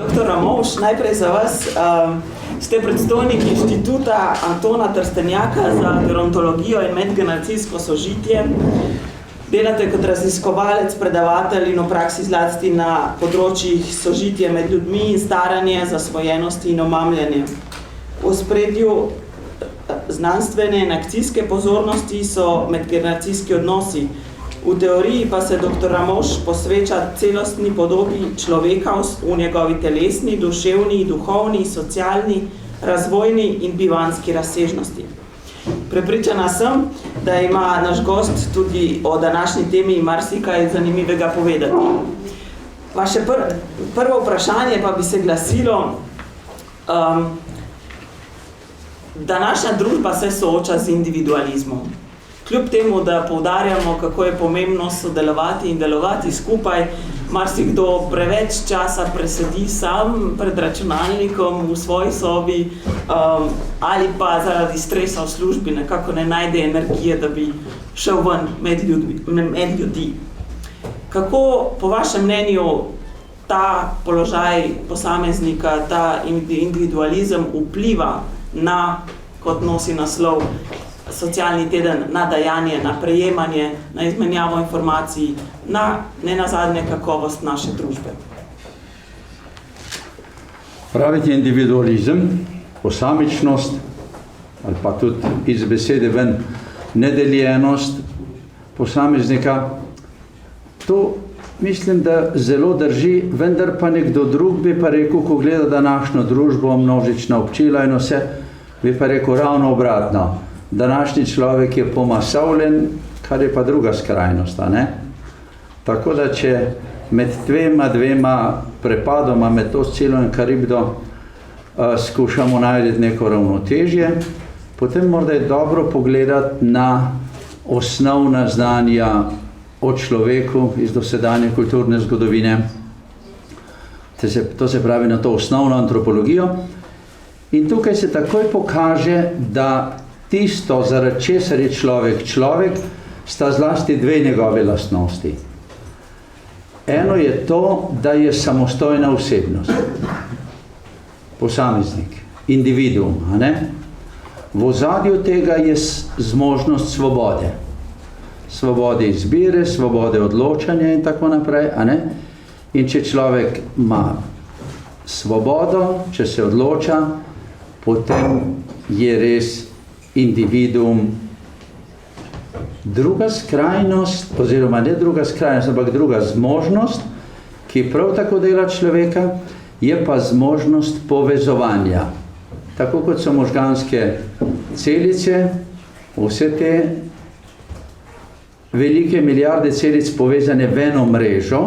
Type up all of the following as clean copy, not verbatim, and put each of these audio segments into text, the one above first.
Dr. Ramovš, najprej za vas. Ste predstojnik Inštituta Antona Trstenjaka za gerontologijo in medgeneracijsko sožitje. Delate kot raziskovalec, predavatelj in v praksi zlasti na področjih sožitje med ljudmi in staranje, zasvojenosti in omamljanje. V ospredju znanstvene in akcijske pozornosti so medgeneracijski odnosi. V teoriji pa se dr. Ramovš posveča celostni podobi človeka v njegovi telesni, duševni, duhovni, socialni, razvojni in bivanjski razsežnosti. Prepričana sem, da ima naš gost tudi o današnji temi marsikaj zanimivega povedati. Vaše prvo vprašanje pa bi se glasilo, današnja družba se sooča z individualizmom. Kljub temu, da poudarjamo, kako je pomembno sodelovati in delovati skupaj, marsikdo preveč časa presedi sam pred računalnikom v svoji sobi ali pa zaradi stresa v službi nekako ne najde energije, da bi šel ven med ljudi. Kako po vašem mnenju ta položaj posameznika, ta individualizem vpliva na, kot nosi naslov, socialni teden, na dajanje, na prejemanje, na izmenjavo informacij, na nenazadnje kakovost naše družbe? Pravite individualizem, posamičnost, ali pa tudi iz besede ven nedeljenost posameznika, to mislim, da zelo drži, vendar pa nekdo drug bi pa rekel, ko gleda današnjo družbo, množična občila in vse, bi pa rekel ravno obratno. Današnji človek je pomasovljen, kar je pa druga skrajnost, ne? Tako da, če med dvema prepadoma, med Oscilo in Karibdo, skušamo najti neko ravnotežje, potem morda je dobro pogledati na osnovna znanja o človeku iz dosedanje kulturne zgodovine. To se pravi na to osnovno antropologijo. In tukaj se takoj pokaže, da tisto, zaradi česar je človek, sta zlasti dve njegove lastnosti. Eno je to, da je samostojna osebnost, posameznik, individuum, a ne? V ozadju tega je zmožnost svobode. Svobode izbire, svobode odločanja in tako naprej, a ne? In če človek ima svobodo, če se odloča, potem je res individuum. Druga skrajnost, oziroma ne druga skrajnost, ampak druga zmožnost, ki prav tako dela človeka, je pa zmožnost povezovanja. Tako kot so možganske celice, vse te velike milijarde celic povezane v eno mrežo,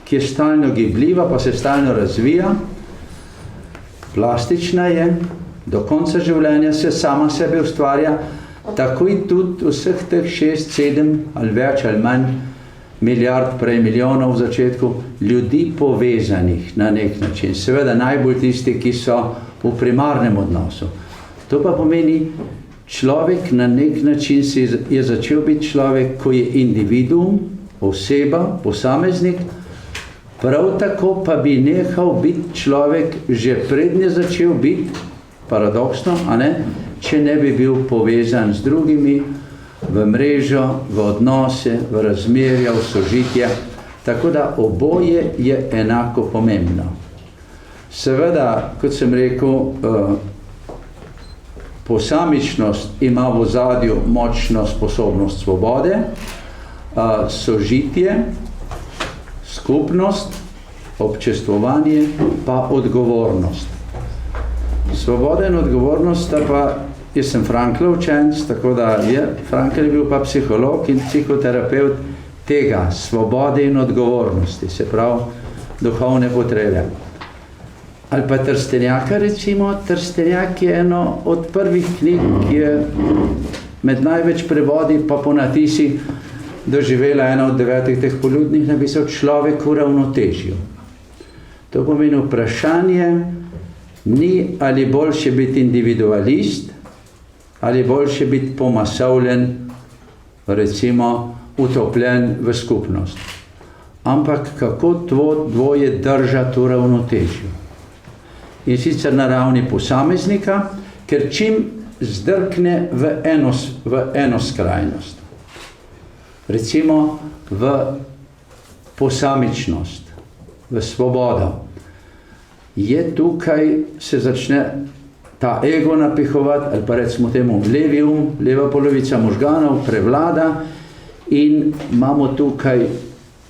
ki je stalno gibljiva, pa se stalno razvija, plastična je, do konca življenja se sama sebe ustvarja, tako in tudi vseh teh 6, 7 ali več ali manj milijard, prej milijonov v začetku, ljudi povezanih na nek način. Seveda najbolj tisti, ki so v primarnem odnosu. To pa pomeni, človek na nek način je začel biti človek, ko je individuum, oseba, posameznik, prav tako pa bi nehal biti človek že prednje začel biti, paradoksno, a ne, če ne bi bil povezan z drugimi v mrežo, v odnose, v razmerja, v sožitje. Tako da oboje je enako pomembno. Seveda, kot sem rekel, posamičnost ima v ozadju močno sposobnost svobode, sožitje, skupnost, občestvovanje, pa odgovornost. Svoboda in odgovornost sta pa, jaz sem Franklov učenec, tako da Frankl je bil pa psiholog in psihoterapeut tega, svobode in odgovornosti, se pravi duhovne potrebe. Ali pa Trstenjaka recimo, Trstenjak je eno od prvih knjig, ki je med največ prevodi pa po natisi doživela ena od 9 teh poljudnih napisal Človek v ravnotežju. To pomeni vprašanje, ni ali boljše biti individualist, ali boljše biti pomasovljen, recimo utopljen v skupnost. ampak kako dvoje držati v ravnotežju. In sicer na ravni posameznika, ker čim zdrkne v eno skrajnost, recimo v posamičnost, v svobodo, je tukaj se začne ta ego napihovati, ali pa recimo temu levi leva polovica možganov prevlada in imamo tukaj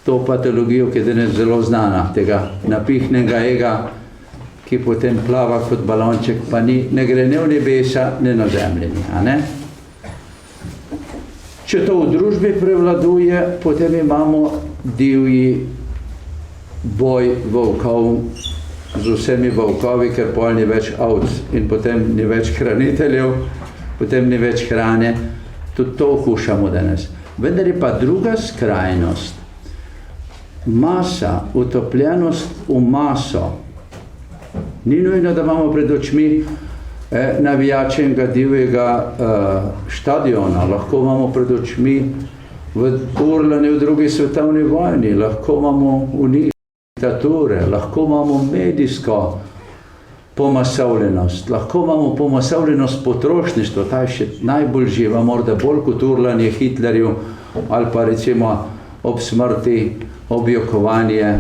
to patologijo, ki je danes zelo znana, tega napihnenega ega, ki potem plava kot balonček, pa ne gre ne v nebesa, ne na zemljini, a ne? Če to v družbi prevladuje, potem imamo divji boj volkov z vsemi volkovi, ker pol ni več ovc in potem ni več hraniteljev, potem ni več hrane. Tudi to okušamo danes. Vendar je pa druga skrajnost. Masa, utopljenost v maso. Ni nujno, da imamo pred očmi navijačenega divjega štadiona. Lahko imamo pred očmi v Urlani v drugi svetovni vojni, lahko imamo diktature, lahko imamo medijsko pomasovljenost, lahko imamo pomasovljenost potrošništva, ta je še najbolj živa, morda bolj kot urlanje Hitlerju ali pa recimo ob smrti objokovanje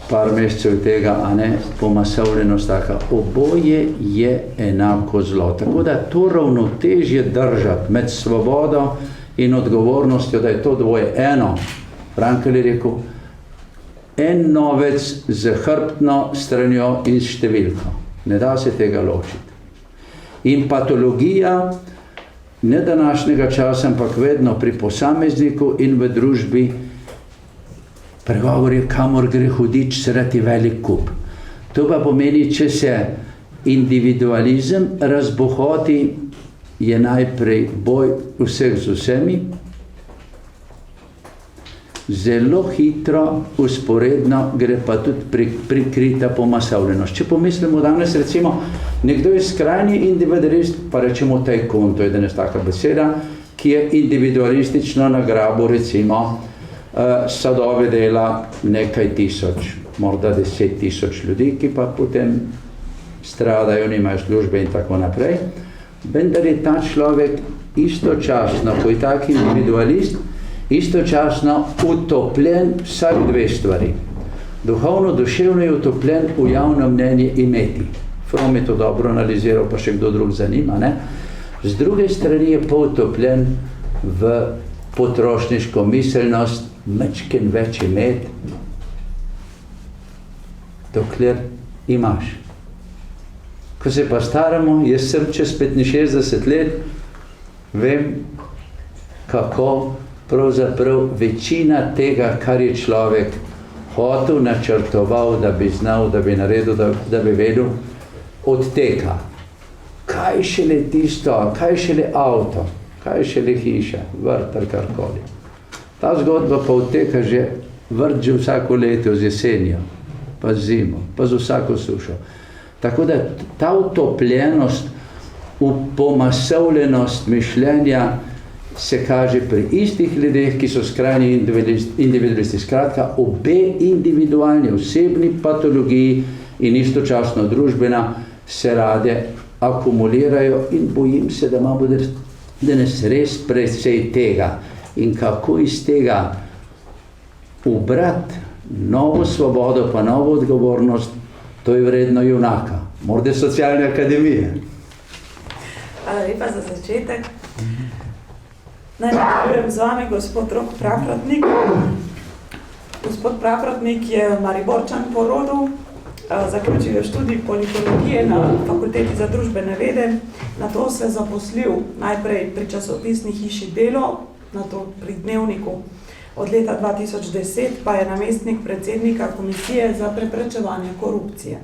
par mesecev tega, a ne, pomasovljenost taka. Oboje je enako zlo. Tako da to ravnotežje držati med svobodo in odgovornostjo, da je to dvoje eno. Frankl je rekel, en novec z hrbtno stranjo in številko. Ne da se tega ločiti. In patologija, ne današnjega časa, ampak vedno pri posamezniku in v družbi, pregovor je, kamor gre hudič, sredi velik kup. To pa pomeni, če se individualizem razbohoti, je najprej boj vseh z vsemi, zelo hitro, usporedno gre pa tudi prikrita pomasovljenost. Če pomislimo danes, recimo, nekdo je skrajni individualist, pa rečemo tajkun, to je danes taka beseda, ki je individualistično nagrabil, recimo, sadove dela nekaj tisoč, morda 10 000 ljudi, ki pa potem stradajo, nimajo službe in tako naprej. Vendar je ta človek istočasno, ko je tak individualist, istočasno utopljen vsak dve stvari. Duhovno, duševno je utopljen v javno mnenje imeti. Fromm je to dobro analiziral, pa še kdo drug zanima, ne? Z druge strani je pa utopljen v potrošniško miselnost, mečken več imeti, dokler imaš. Ko se pa staramo, jaz sem čez 65 let, vem, kako pravzaprav večina tega, kar je človek hotel, načrtoval, da bi znal, da bi naredil, da bi vedel, odteka. Kaj šele tisto, kaj šele avto, kaj šele hiša, vrt ali karkoli. Ta zgodba pa odteka že vrt že vsako leto z jesenjo, pa z zimo, pa z vsako sušo. Tako da ta utopljenost v pomasovljenost mišljenja se kaže pri istih ljudeh, ki so skrajni individualisti. Skratka, obe individualni, osebni patologiji in istočasno družbena se rade akumulirajo in bojim se, da imamo danes res precej tega. In kako iz tega ubrati novo svobodo, pa novo odgovornost, to je vredno junaka, morda socialne akademije. Hvala lepa za začetek. Naj napravim z vami gospod Rok Praprotnik. Gospod Praprotnik je Mariborčan po rodu, zaključil je študij politologije na Fakulteti za družbene vede, nato se zaposlil najprej pri časopisni hiši Delo, nato pri Dnevniku. Od leta 2010 pa je namestnik predsednika Komisije za preprečevanje korupcije.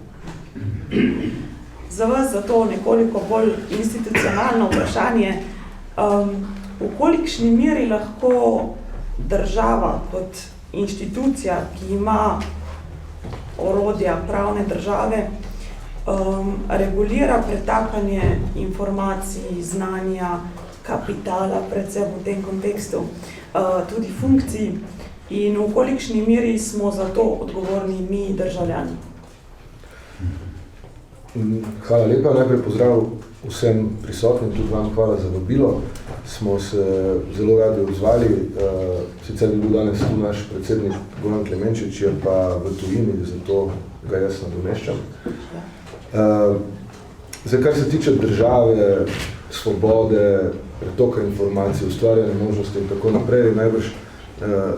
Za vas zato nekoliko bolj institucionalno vprašanje, v kolikšni meri lahko država kot inštitucija, ki ima orodja pravne države, regulira pretakanje informacij, znanja, kapitala, predvsem v tem kontekstu, tudi funkcij in v kolikšni meri smo za to odgovorni mi, državljani? Hvala lepa, najprej pozdrav vsem prisotnim, tudi vam hvala za vabilo. Smo se zelo radi odzvali, sicer bi bil danes tu naš predsednik Goran Klemenčič, je pa v tujini, zato ga jaz nadomeščam. Zdaj, kar se tiče države, svobode, pretoka informacij, ustvarjanja možnosti in tako naprej, najbrž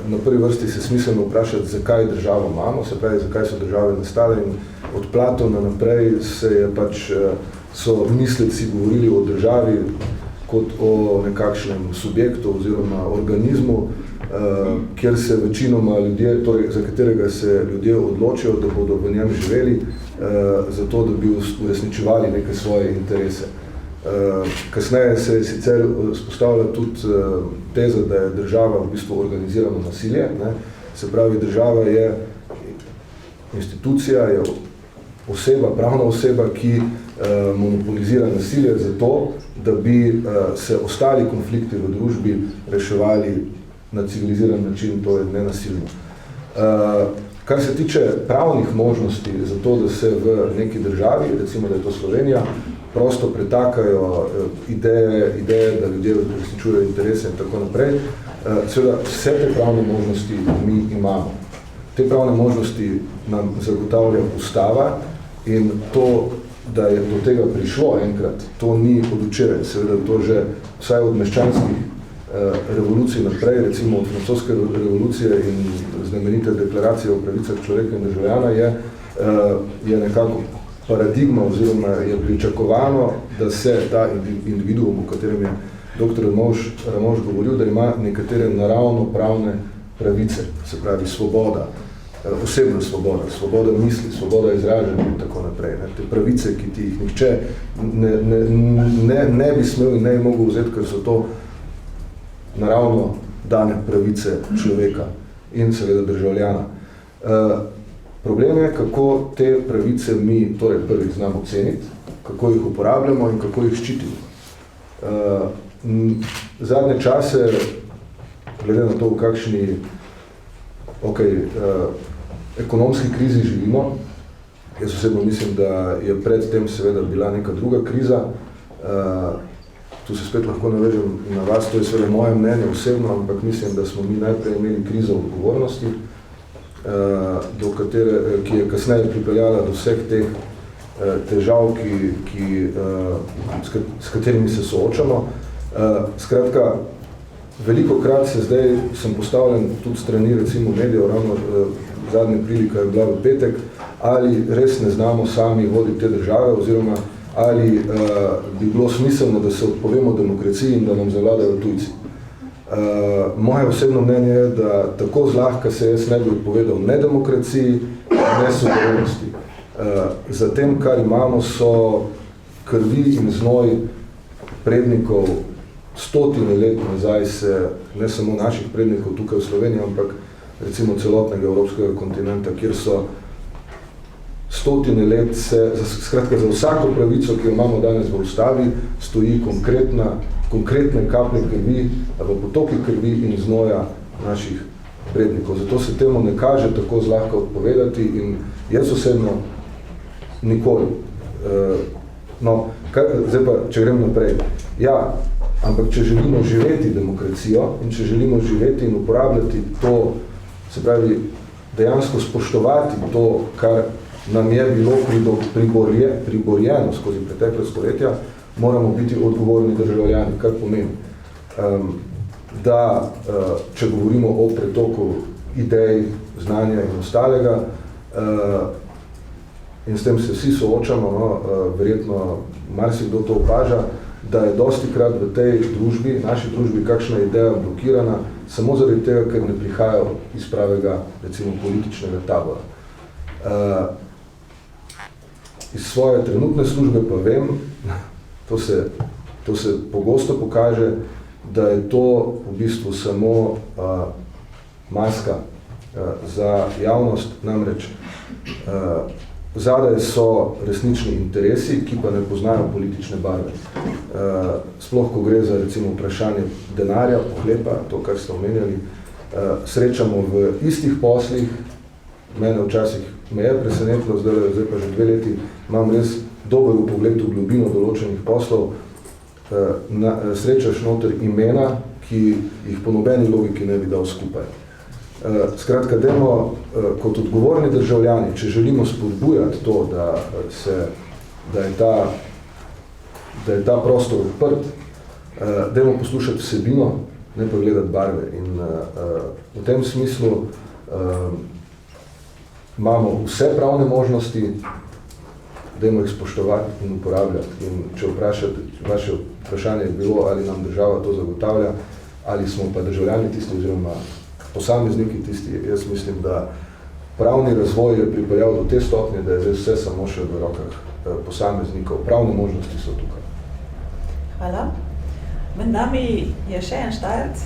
na prvi vrsti se smiselno vprašati, zakaj državo imamo, se pravi, zakaj so države nastale, in od Platona naprej so misleci govorili o državi kot o nekakšnem subjektu oziroma organizmu, kjer se večinoma ljudje, torej za katerega se ljudje odločijo, da bodo v njem živeli, zato da bi uresničevali neke svoje interese. Kasneje se je sicer spostavila tudi teza, da je država v bistvu organizirano nasilje. Ne? Se pravi, država je institucija, je oseba, pravna oseba, ki monopolizira nasilje zato, da bi se ostali konflikti v družbi reševali na civiliziran način, to je nenasilno. Kar se tiče pravnih možnosti za to, da se v neki državi, recimo da je to Slovenija, prosto pretakajo ideje, da ljudje resničujejo interese in tako naprej. Seveda, vse te pravne možnosti mi imamo. Te pravne možnosti nam zagotavlja ustava in to, da je do tega prišlo enkrat, to ni od včeraj. Seveda to že vsaj od meščanskih revolucij naprej, recimo od francoske revolucije in znamenite deklaracije o pravicah človeka in državljana je nekako paradigma oziroma je pričakovano, da se ta individuum, o katerem je dr. Ramovš govoril, da ima nekatere naravno pravne pravice, se pravi svoboda, osebna svoboda, svoboda misli, svoboda izražanja in tako naprej. Ne? Te pravice, ki ti jih nihče ne bi smel in ne bi mogel vzeti, ker so to naravno dane pravice človeka in seveda državljana. Problem je, kako te pravice mi torej prvi znamo ceniti, kako jih uporabljamo in kako jih ščitimo. Zadnje čase, glede na to, v kakšni ekonomski krizi živimo, jaz osebno mislim, da je pred tem seveda bila neka druga kriza. Tu se spet lahko navežem na vas, to je seveda moje mnenje osebno, ampak mislim, da smo mi najprej imeli krizo odgovornosti, ki je kasneje pripeljala do vseh teh težav, s katerimi se soočamo. Skratka, velikokrat sem postavljen tudi strani recimo medijev, ravno zadnja prilika je bila v petek, ali res ne znamo sami voditi te države, oziroma ali bi bilo smiselno, da se odpovemo demokraciji in da nam zavladajo tujci. Moje osebno mnenje je, da tako zlahka se jaz ne bi odpovedal ne demokraciji, ne suverenosti. Za tem, kar imamo, so krvi in znoj prednikov stotine let nazaj se, ne samo naših prednikov tukaj v Sloveniji, ampak recimo celotnega evropskega kontinenta, kjer so stotine let skratka za vsako pravico, ki jo imamo danes v ustavi, stoji konkretne kaplje krvi, ali potoki krvi in znoja naših prednikov. Zato se temu ne kaže tako zlahka odpovedati in jaz osebno nikoli. Zdaj pa, če grem naprej. Ja, ampak če želimo živeti demokracijo in če želimo živeti in uporabljati to, se pravi, dejansko spoštovati to, kar nam je bilo priborjeno skozi pretekle stoletja, moramo biti odgovorni državljani, kar pomeni, da če govorimo o pretoku idej, znanja in ostalega, in s tem se vsi soočamo, verjetno marsikdo to opaža, da je dostikrat v tej družbi, naši družbi, kakšna ideja blokirana, samo zaradi tega, ker ne prihajajo iz pravega, recimo, političnega tabora. Iz svoje trenutne službe pa vem, to se pogosto pokaže, da je to v bistvu samo maska za javnost, namreč zadaj so resnični interesi, ki pa ne poznajo politične barve. Sploh, ko gre za recimo vprašanje denarja, pohlepa, to, kar ste omenjali, srečamo v istih poslih. Mene včasih me je presenetilo, zdaj pa že 2 leti, imam res dober vpogled v globino določenih poslov. Srečaš noter imena, ki jih po nobeni logiki ne bi dal skupaj. Skratka, dajmo kot odgovorni državljani, če želimo spodbujati to, da je ta prostor odprt, dajmo poslušati vsebino, ne pa gledati barve. In v tem smislu imamo vse pravne možnosti, dajmo jih spoštovati in uporabljati. In če vprašate, vaše vprašanje je bilo, ali nam država to zagotavlja, ali smo pa državljani tisti, oziroma posamezniki tisti, jaz mislim, da pravni razvoj je pripeljal do te stopnje, da je vse samo še v rokah posameznikov. Pravne možnosti so tukaj. Hvala. Med nami je še en Štajerc.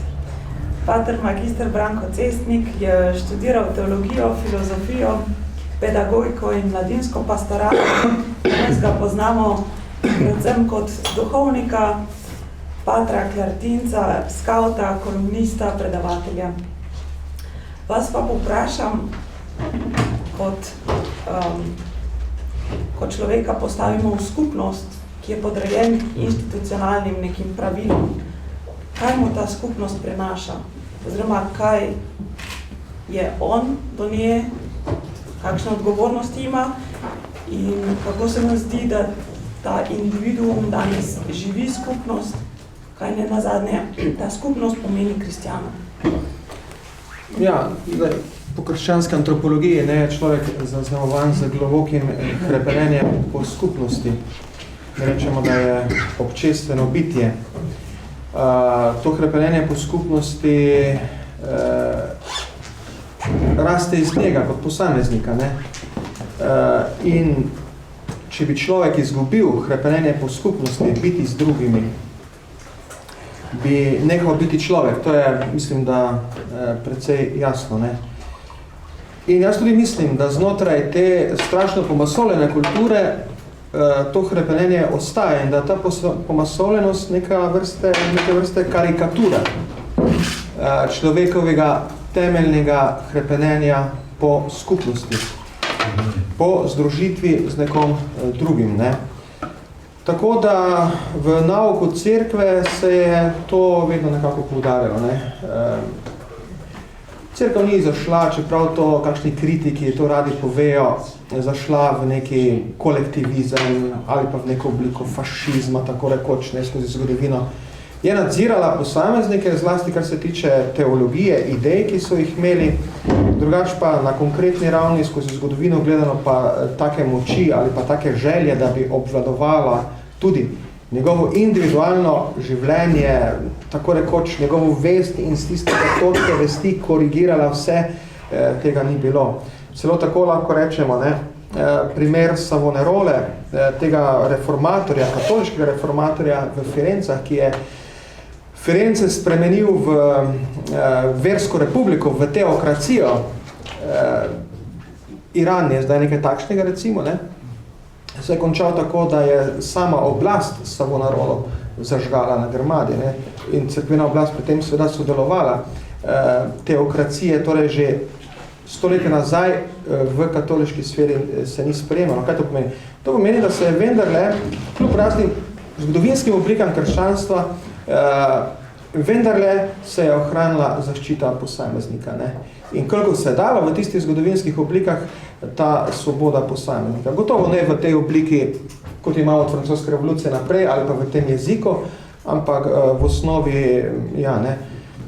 Pater magister Branko Cestnik je študiral teologijo, filozofijo, pedagogiko in mladinsko pastoralo. Danes ga poznamo predvsem kot duhovnika, patra klartinca, skauta, kolumnista, predavatelja. Vas pa poprašam, kot človeka postavimo v skupnost, ki je podrejen institucionalnim nekim pravilom. Kaj mu ta skupnost prenaša? Oziroma, kaj je on do nje, kakšne odgovornosti ima in kako se mu zdi, da ta individuum danes živi skupnost, kaj ne nazadnje ta skupnost pomeni kristjanu. Ja, po krščanski antropologiji je človek zaznamovan z globokim hrepenenjem po skupnosti. Rečemo, da je občestveno bitje. To hrepenenje po skupnosti raste iz njega kot posameznika. In če bi človek izgubil hrepenenje po skupnosti, biti z drugimi, bi nehal biti človek. To je, mislim, da precej jasno. In jaz tudi mislim, da znotraj te strašno pomasoljene kulture to hrepenenje ostaja in da ta pomasoljenost neke vrste karikatura človekovega temeljnega hrepenenja po skupnosti, po združitvi z nekom drugim. Tako da v nauku cerkve se je to vedno nekako poudarjalo. Cerkev ni zašla, čeprav to kakšni kritiki to radi povejo, zašla v neki kolektivizem ali pa v neko obliko fašizma, tako rekoč, skozi zgodovino. Je nadzirala posameznike, zlasti kar se tiče teologije, idej, ki so jih imeli, drugač pa na konkretni ravni skozi zgodovino gledano pa take moči ali pa take želje, da bi obvladovala tudi njegovo individualno življenje, tako rekoč njegovo vest in z tistega točke vesti korigirala vse, tega ni bilo. Celo tako lahko rečemo, primer Savonarole, tega reformatorja, katoliškega reformatorja v Firencah, ki je Firence spremenil v versko republiko, v teokracijo. Iran je zdaj nekaj takšnega, recimo, se je končal tako, da je sama oblast Savonarolo zažgala na Grmadi, in cerkvena oblast pri tem seveda sodelovala. Teokracije, torej že stoletja nazaj v katoliški sferi se ni sprejemalo. Kaj to pomeni? To pomeni, da se je vendarle, kljub raznim zgodovinskim oblikam krščanstva, vendarle se je ohranila zaščita posameznika. In koliko se je dalo v tistih zgodovinskih oblikah ta svoboda posameznika. Gotovo ne v tej obliki, kot imamo od francoske revolucije naprej, ali pa v tem jeziku, ampak v osnovi,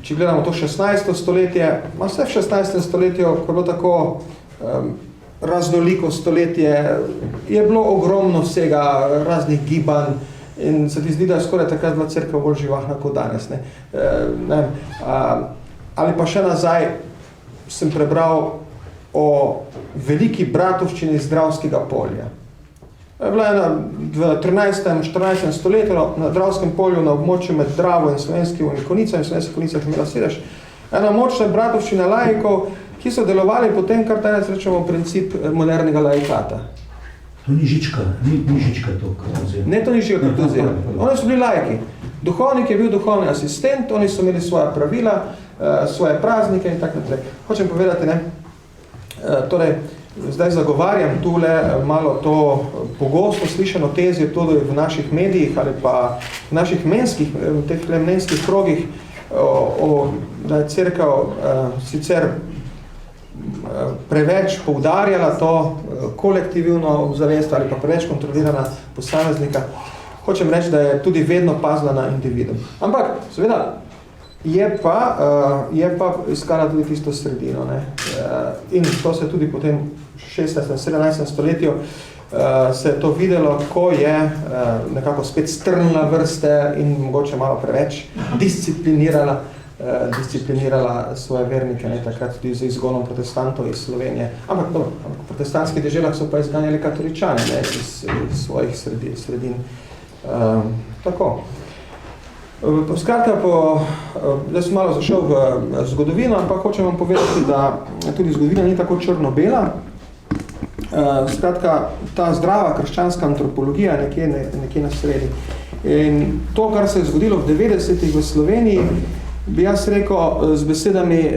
če gledamo to 16. stoletje, vse v 16. stoletju, ko je bilo tako raznoliko stoletje, je bilo ogromno vsega, raznih gibanj, in se ti zdi, da je skoraj takrat bila cerkev bolj živahna kot danes. Ali pa še nazaj sem prebral o veliki bratovščini Dravskega polja. Je bila ena v 13. 14. stoletju na Dravskem polju na območju med Dravo in Slovenskim Konicami, in Slovenskih Konicah imela sedež, ena močna bratovščina laikov, ki so delovali potem, kar danes rečemo princip modernega laikata. To ni žička, ni žička to kartuzija. Ne, to ni žička kartuzija. Oni so bili laiki. Duhovnik je bil duhovni asistent, oni so imeli svoja pravila, svoje praznike in tako naprej. Hočem povedati, ne, torej, zdaj zagovarjam tule malo to pogosto slišano tezijo tudi v naših medijih ali pa v naših mnenjskih krogih, da je cerkev sicer preveč poudarjala to kolektivno zavest ali pa preveč kontrolirana posameznika. Hočem reči, da je tudi vedno pazila na individuum. Ampak, seveda, je pa iskala tudi tisto sredino. Ne? In to se tudi potem v 16. in 17. stoletju se je to videlo, ko je nekako spet strnila vrste in mogoče malo preveč disciplinirala svoje vernike, ne, takrat tudi z izgonom protestantov iz Slovenije. Ampak v protestantskih deželah so pa izganjali katoličane, ne, iz svojih sredin. Tako. Skratka, zdaj sem malo zašel v zgodovino, ampak hočem vam povedati, da tudi zgodovina ni tako črno-bela. Skratka, ta zdrava krščanska antropologija nekje na sredi. In to, kar se je zgodilo v 90-ih v Sloveniji, bi jaz rekel z besedami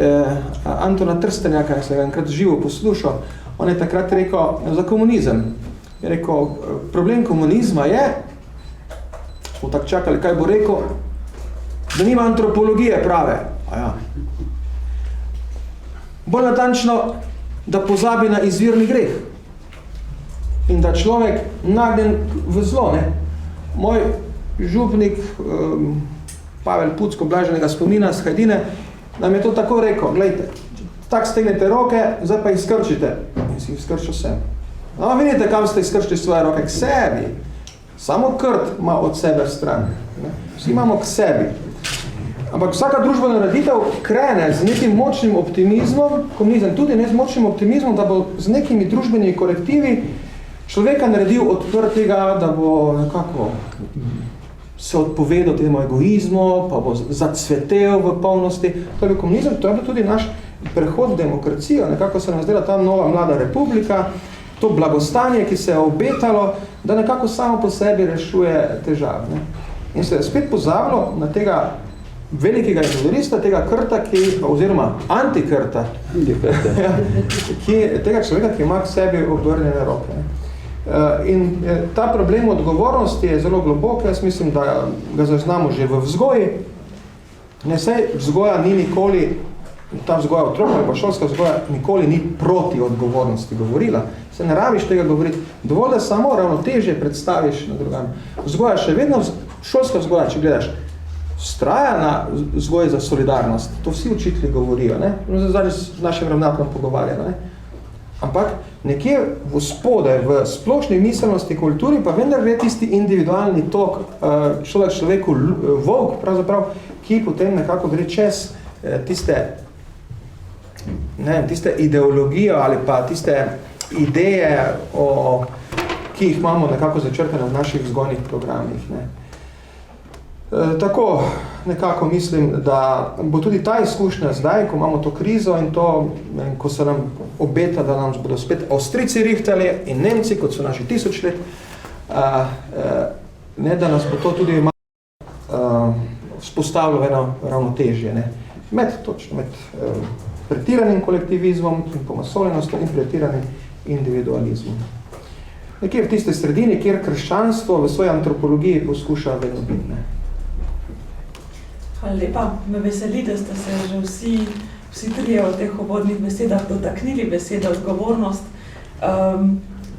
Antona Trstenjaka, ki sem ga enkrat živo poslušal. On je takrat rekel za komunizem. Je rekel, problem komunizma je, smo tako čakali, kaj bo rekel, da nima antropologije prave. Ja. Bolj natančno, da pozabi na izvirni greh. In da človek nagnjen v zlo. Ne? Moj župnik, Pavel Pucko, blaženega spomina z Hajdine, nam je to tako rekel, glejte, tak stegnete roke, zdaj pa jih skrčite. In si jih skrčil sem. No, vidite, kam ste izkrčili svoje roke? K sebi. Samo krt ima od sebe stran. Ne? Vsi imamo k sebi. Ampak vsaka družbena nareditev krene z nekim močnim optimizmom, komunizem tudi ne z močnim optimizmom, da bo z nekimi družbenimi korektivi človeka naredil odprtega, da bo nekako se odpovedal temu egoizmu, pa bo zacvetel v polnosti. To je bil komunizem, to je bil tudi naš prehod v demokracijo. Nekako se nam zdela ta nova mlada republika, to blagostanje, ki se je obetalo, da nekako samo po sebi rešuje težav. Ne? In se je spet pozabilo na tega velikega izvodorista, tega krta, oziroma antikrta, tega človeka, ki ima k sebi obrnjene roke. Ne? In ta problem odgovornosti je zelo globok, jaz mislim, da ga zaznamo že v vzgoji. Ne, saj vzgoja ni nikoli, ta vzgoja otroka ali pa šolska vzgoja nikoli ni proti odgovornosti govorila. Se ne rabiš tega govoriti. Dovolj, da samo ravnotežje predstaviš na drugam. Vzgoja še vedno, šolska vzgoja, če gledaš, vztraja na vzgoji za solidarnost. To vsi učitelji govorijo, ne? Zdaj z našim ravnateljem pogovarjamo, ne? Ampak nekje v spodaj, v splošni miselnosti kulturi, pa vendar je tisti individualni tok človeku volk, pravzaprav, ki potem nekako gre čez tiste ideologijo ali pa tiste ideje, ki jih imamo nekako začrtane v naših vzgojnih programih. Ne. Tako nekako mislim, da bo tudi ta izkušnja zdaj, ko imamo to krizo in to, ko se nam obeta, da nam bodo spet Avstrijci rihtali in Nemci, kot so naši 1000 let, ne, da nas bo to tudi vzpostavilo eno ravnotežje. Ne. Med pretiranim kolektivizmom in pomasoljenostjo in pretiranim individualizmom. Nekje v tiste sredini, kjer krščanstvo v svoji antropologiji poskuša vedno biti. Hvala lepa. Me veseli, da ste se že vsi trije v teh uvodnih besedah dotaknili besede odgovornost.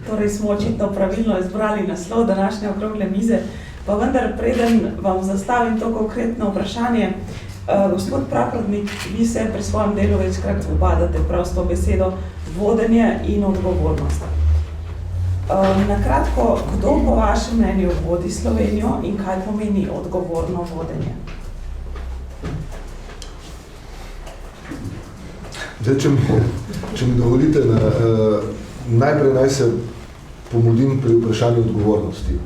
Torej smo očitno pravilno izbrali naslov današnje okrogle mize, pa vendar preden vam zastavim to konkretno vprašanje, gospod Praprotnik, vi se pri svojem delu večkrat ubadate prav s to besedo vodenje in odgovornost. Na kratko, kdo po vašem mnenju vodi Slovenijo in kaj pomeni odgovorno vodenje? Zdaj, če mi dovolite, najprej naj se pomudim pri vprašanju odgovornosti.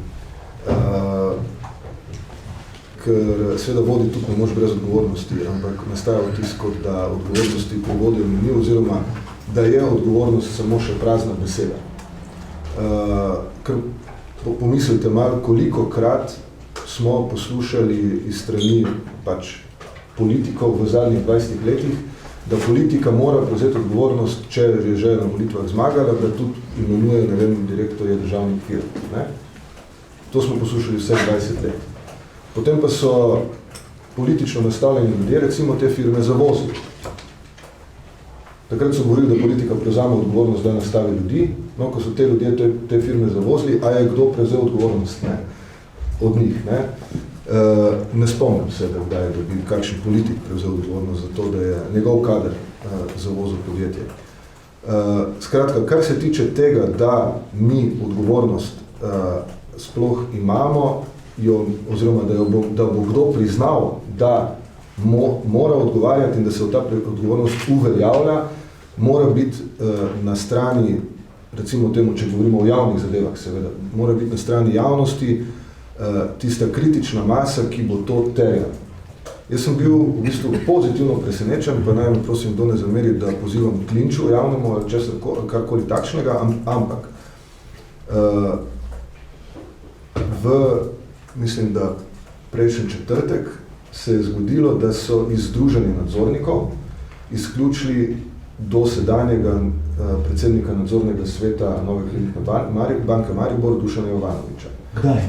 Ker seveda vodi tudi ne moč brez odgovornosti, ampak nastaja vtis, kot da odgovornosti pri vodenju ni, oziroma da je odgovornost samo še prazna beseda. Ker pomislite malo, kolikokrat smo poslušali iz strani pač politikov v zadnjih 20 letih, da politika mora prevzeti odgovornost, če je že na volitvah zmagala, da tudi imenuje, ne vem, direktorje državnih firm. Ne? To smo poslušali vse 20 let. Potem pa so politično nastavljeni ljudje, recimo te firme, zavozili. Takrat so govorili, da politika prevzame odgovornost, da nastavi ljudi, no, ko so te ljudje te firme zavozili, a je kdo prevzel odgovornost? Ne? Od njih. Ne? Ne spomnim se, da bi kakšen politik prevzel odgovornost za to, da je njegov kader zavozil podjetje. Skratka, kar se tiče tega, da mi odgovornost sploh imamo, oziroma da bo kdo priznal, da mora odgovarjati in da se v ta odgovornost uveljavlja, mora biti na strani, recimo temu, če govorimo o javnih zadevah, seveda, mora biti na strani javnosti tista kritična masa, ki bo to terjala. Jaz sem bil v bistvu pozitivno presenečen, pa naj me prosim, kdo ne zameri, da pozivam k linču javnemu ali česar karkoli takšnega, ampak mislim, da prejšnji četrtek se je zgodilo, da so iz združenja nadzornikov izključili dosedanjega predsednika nadzornega sveta Nove kreditne banke Maribor, Dušana Jovanoviča. Kdaj?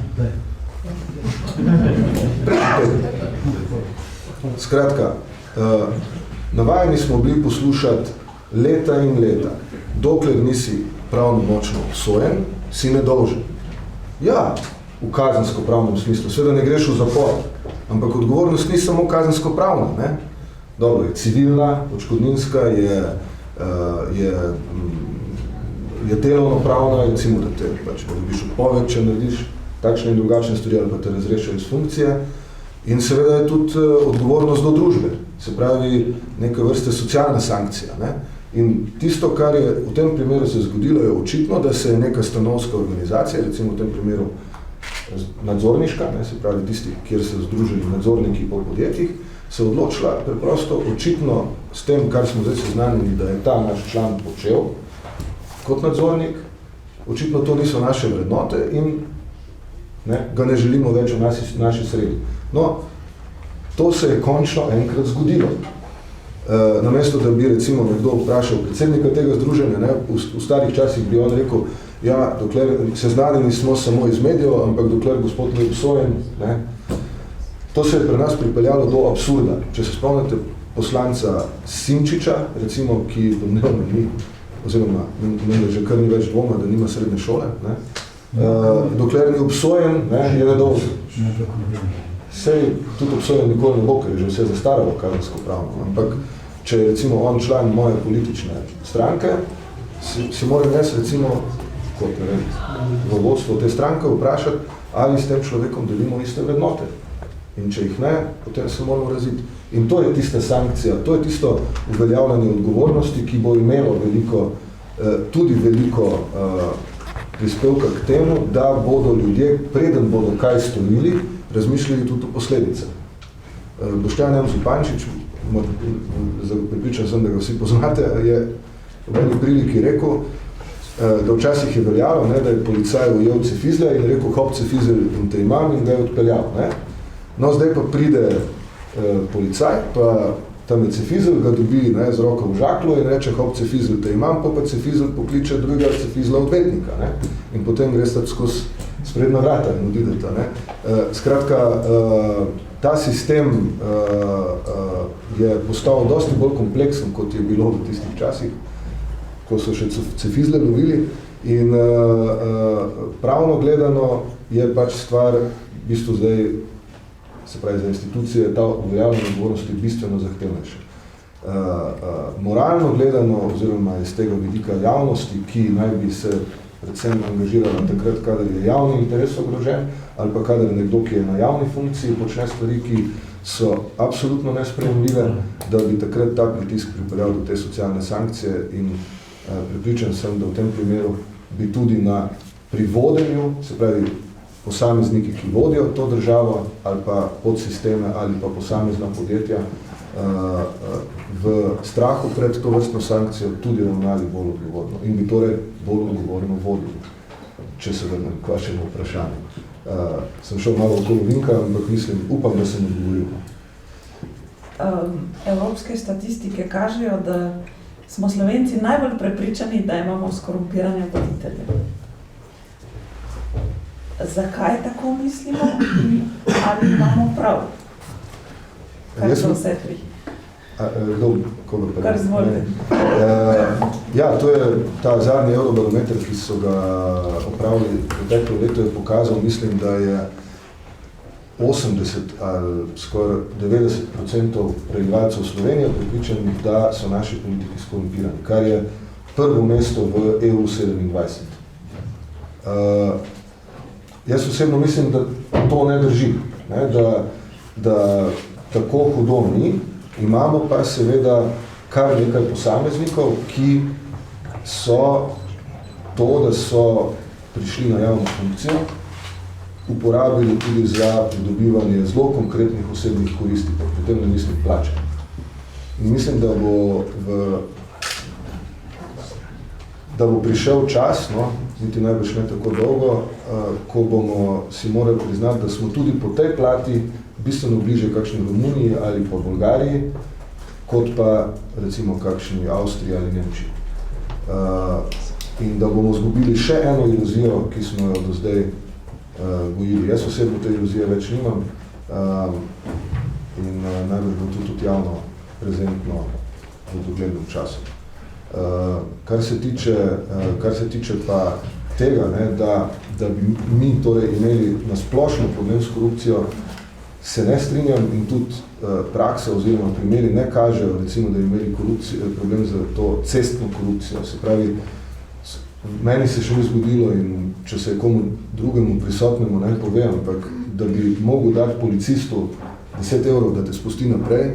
Skratka, navajeni smo bili poslušati leta in leta, dokler nisi pravnomočno obsojen, si nedolžen. Ja, v kazensko-pravnem smislu, seveda ne greš v zapor, ampak odgovornost ni samo kazensko-pravna, ne? Dobro, je civilna, odškodninska, je delovno-pravna, recimo, da te pač dobiš odpoved, če narediš takšne in drugačne stvari, ali pa te razrešijo iz funkcije. In seveda je tudi odgovornost do družbe, se pravi neke vrste socialna sankcija. Ne? In tisto, kar je v tem primeru se zgodilo, je očitno, da se je neka stanovska organizacija, recimo v tem primeru nadzorniška, ne, se pravi tisti, kjer se združili nadzorniki po podjetjih, se odločila preprosto očitno s tem, kar smo zdaj seznanili, da je ta naš član počel kot nadzornik, očitno to niso naše vrednote in ga ne želimo več v naši sredi. No, to se je končno enkrat zgodilo. Namesto, da bi recimo nekdo vprašal predsednika tega združenja, ne, v starih časih bi on rekel, ja, dokler seznanjeni smo samo iz medijev, ampak dokler gospod ni obsojen, ne, to se je pri nas pripeljalo do absurda. Če se spomnite poslanca Simčiča, recimo, ki domnevno ni, oziroma ne, že kar ni več dvoma, da nima srednje šole, ne, dokler ni obsojen, ne, je nedolžen. Sej tudi obsojen nikoli ne bo, ker je že vse zastaralo kazensko pravno, ampak če je recimo on član moje politične stranke, si moram jaz recimo kot ne vem, v vodstvo te stranke vprašati, ali s tem človekom delimo iste vrednote. In če jih ne, potem se moramo raziti. In to je tista sankcija, to je tisto uveljavljanje odgovornosti, ki bo imelo tudi veliko prispevka k temu, da bodo ljudje, preden bodo kaj storili, razmišljali tudi o posledicah. Boštjan M. Zupančič, pripričan sem, da ga vsi poznate, je v eni priliki rekel, da včasih je veljalo, ne, da je policaj ujel cefizla in rekel, hop, cefizel in te imam in ga je odpeljal. Ne. No, zdaj pa pride policaj, pa tam je cefizel, ga dobi, ne, z roko v žaklo in reče, hop, cefizel te imam, pa cefizel pokliče drugega cefizla odvetnika. Ne. In potem gre sta skozi sprednja vrata in odideta. Ne. Skratka, ta sistem je postal dosti bolj kompleksen, kot je bilo v tistih časih, ko so še cefizle lovili in pravno gledano je pač stvar v bistvu zdaj, se pravi za institucije, ta uveljavljanje odgovornosti bistveno zahtevnejša. Moralno gledano, oziroma iz tega vidika javnosti, ki naj bi se predvsem angažirala takrat, kadar je javni interes ogrožen, ali pa kadar nekdo, ki je na javni funkciji, počne stvari, ki so absolutno nesprejemljive, da bi takrat ta pritisk pripeljal do te socialne sankcije in pripričan sem, da v tem primeru bi tudi pri vodenju, se pravi posamezniki, ki vodijo to državo, ali pa podsisteme, ali pa posamezna podjetja, v strahu pred to vrstno sankcijo tudi ravnali bolj odgovorno in bi torej bolj odgovorno vodili, če se vrnem k vašemu vprašanju. Sem šel malo okolo vinka, ampak mislim, upam, da sem odgovoril. evropske statistike kažejo, da smo Slovenci najbolj prepričani, da imamo skorumpirane voditelje. Zakaj tako mislimo ali imamo prav? Kar so vse tri. Kar izvolite. Ja, to je ta zadnji Eurobarometer, ki so ga opravili preteklo leto, je pokazal, mislim, da je 80 ali skoraj 90% prebivalcev Slovenije prepričanih, da so naši politiki skorumpirani, kar je prvo mesto v EU27. Jaz osebno mislim, da to ne drži, ne? Da tako hudo ni, imamo pa seveda kar nekaj posameznikov, ki so to, da so prišli na javno funkcijo, uporabili tudi za pridobivanje zelo konkretnih osebnih koristi, pa pri tem ne mislim plače. In mislim, da bo prišel čas, no, niti najbrž ne tako dolgo, ko bomo si morali priznati, da smo tudi po tej plati bistveno bliže kakšni Romuniji ali pa Bolgariji, kot pa recimo kakšni Avstriji ali Nemčiji. In da bomo izgubili še eno iluzijo, ki smo jo do zdaj gojili. Jaz osebno te iluzije več nimam in najbolj bo tudi javno prezentno v doglednem času. Kar se tiče pa tega, ne, da bi mi torej imeli na splošno problem s korupcijo, se ne strinjam in tudi prakse oziroma primeri ne kažejo, recimo, da bi imeli problem za to cestno korupcijo. Se pravi, meni se še ni zgodilo in če se je komu drugemu prisotnemu ne povem, ampak da bi mogel dati policistu 10 evrov, da te spusti naprej,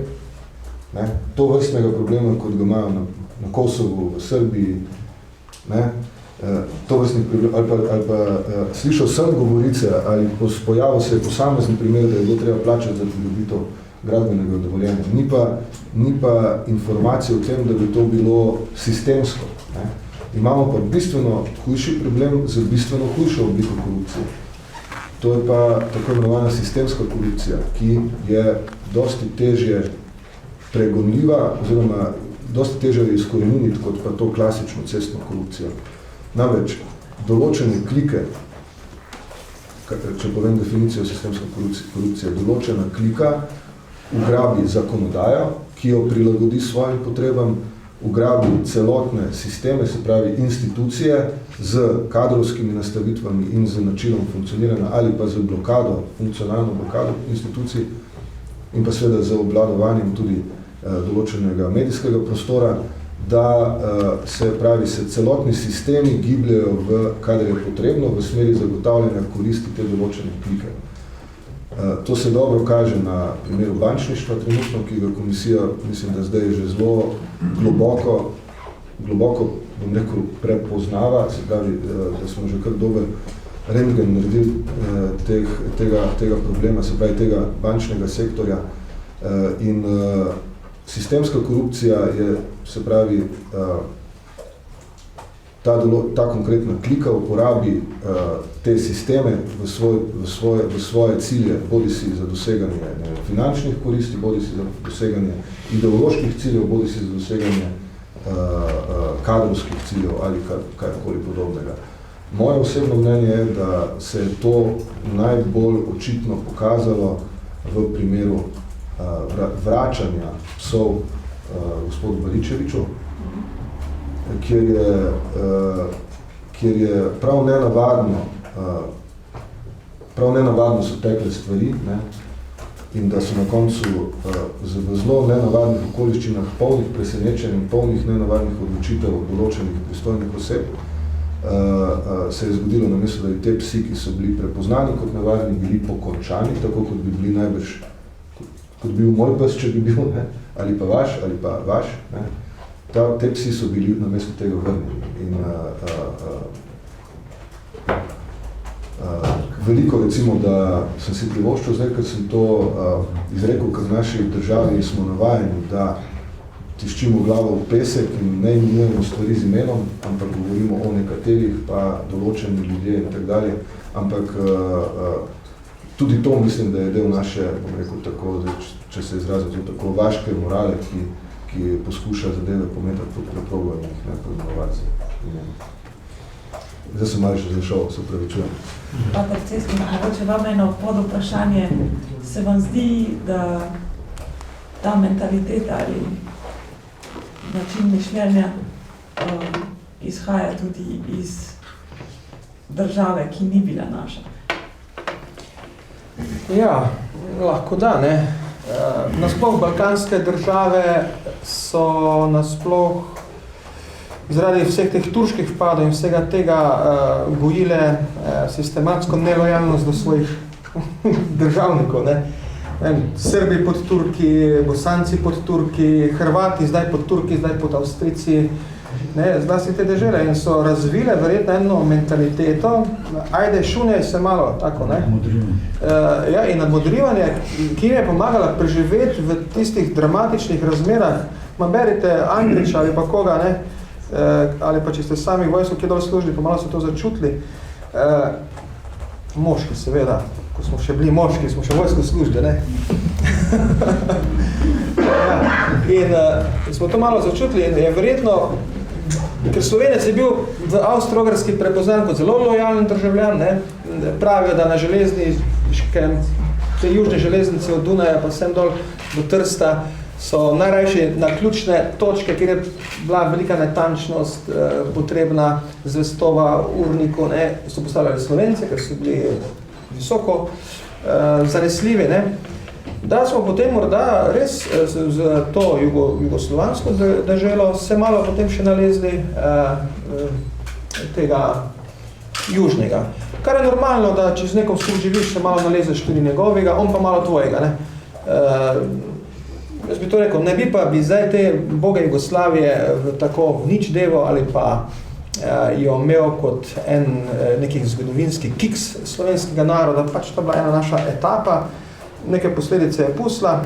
ne, to vrstnega problema, kot ga imajo na Kosovu, v Srbiji, ne, to vrstnih problem, ali pa slišal sem govorice, ali pojavil se je posamezni primer, da je bilo treba plačati za pridobitev gradbenega dovoljenja. Ni pa informacije o tem, da bi to bilo sistemsko. Ne. Imamo pa bistveno hujši problem z bistveno hujšo obliko korupcije. To je pa tako imenovana sistemska korupcija, ki je dosti težje pregonljiva, oziroma dosti težje je izkoreniniti kot pa to klasično cestno korupcijo. Namreč, določene klike, če povem definicijo sistemske korupcije, določena klika ugrabi zakonodajo, ki jo prilagodi svojim potrebam, ugrabi celotne sisteme, se pravi institucije, z kadrovskimi nastavitvami in z načinom funkcioniranja ali pa z blokado, funkcionalno blokado institucij in pa seveda z obvladovanjem tudi določenega medijskega prostora, da se celotni sistemi gibljajo kadar je potrebno, v smeri zagotavljanja koristi te določene klike. To se dobro kaže na primeru bančništva trenutno, ki ga komisija, mislim, da zdaj že zelo globoko, bom rekel, prepoznava, se pravi, da smo že kar dober rentgen naredili tega problema, se pravi, tega bančnega sektorja. In sistemska korupcija je, se pravi, ta konkretna klika uporabi te sisteme v svoje cilje, bodi si za doseganje finančnih koristi, bodi si za doseganje ideoloških ciljev, bodi si za doseganje kadrovskih ciljev ali karkoli podobnega. Moje osebno mnenje je, da se je to najbolj očitno pokazalo v primeru vračanja psov gospodu Baričeviču, kjer je prav nenavadno so tekle stvari, ne, in da so na koncu v zelo nenavadnih okoliščinah, polnih presenečenj in polnih nenavadnih odločitev določenih pristojnih oseb, se je zgodilo namesto, da te psi, ki so bili prepoznani kot navadni, bili pokončani, tako kot bi bili najbrž, kot bi bil moj pes, če bi bil, ne, ali pa vaš, ne. Te psi so bili namesto tega vrnjeni. In veliko, recimo, da sem si privoščil zdaj, ker sem to izrekel, ker v naši državi smo navajeni, da tiščimo glavo v pesek in ne imenujemo stvari z imenom, ampak govorimo o nekaterih, pa določeni ljudje in tak dalje. Ampak tudi to mislim, da je del naše, bom rekel tako, da če se izrazim tako, vaške morale, ki poskuša zadeve pometati pod preprogo in jih ne poznovati. Zdaj sem malo še zašel, se upravičujem. Pater Cesnik, mogoče vam eno pod vprašanje. Se vam zdi, da ta mentaliteta ali način mišljenja izhaja tudi iz države, ki ni bila naša? Ja, lahko da, ne. Nasploh balkanske države so nasploh zaradi vseh teh turških vpadov in vsega tega gojile sistematsko nelojalnost do svojih državnikov, ne. Srbi pod Turki, Bosanci pod Turki, Hrvati zdaj pod Turki, zdaj pod Avstrijci, ne, zlasti te dežele in so razvile verjetno eno mentaliteto, ajde šunjaj se malo, tako, ne. Ja, in nadmodrivanje, ki jim je pomagala preživeti v tistih dramatičnih razmerah, ma berite Andriča ali pa koga, ne, ali pa če ste sami vojsko, kje dol služili, pa malo so to začutili. Moški, seveda, ko smo še bili moški, smo še vojsko služili, ne? Ja, in smo to malo začutili in je verjetno, ker Slovenec je bil v Avstro-Ogrski prepoznan kot zelo lojalen državljan, ne? Pravijo, da na železniškem, te južne železnice od Dunaja pa sem dol do Trsta, so najrajši na ključne točke, kjer je bila velika netančnost, potrebna zvestova urniku, ne, so postavljali Slovence, ker so bili visoko zanesljivi, ne. Da smo potem morda res z to jugoslovansko deželo se malo potem še nalezli tega južnega. Kar je normalno, da če z nekom skup živiš, se malo nalezeš tudi njegovega, on pa malo tvojega, ne. Jaz bi to rekel, ne bi pa bi zdaj te boge Jugoslavije tako nič devo ali pa jo imel kot nekih zgodovinski kiks slovenskega naroda, pač to bila ena naša etapa, neke posledice je pusla.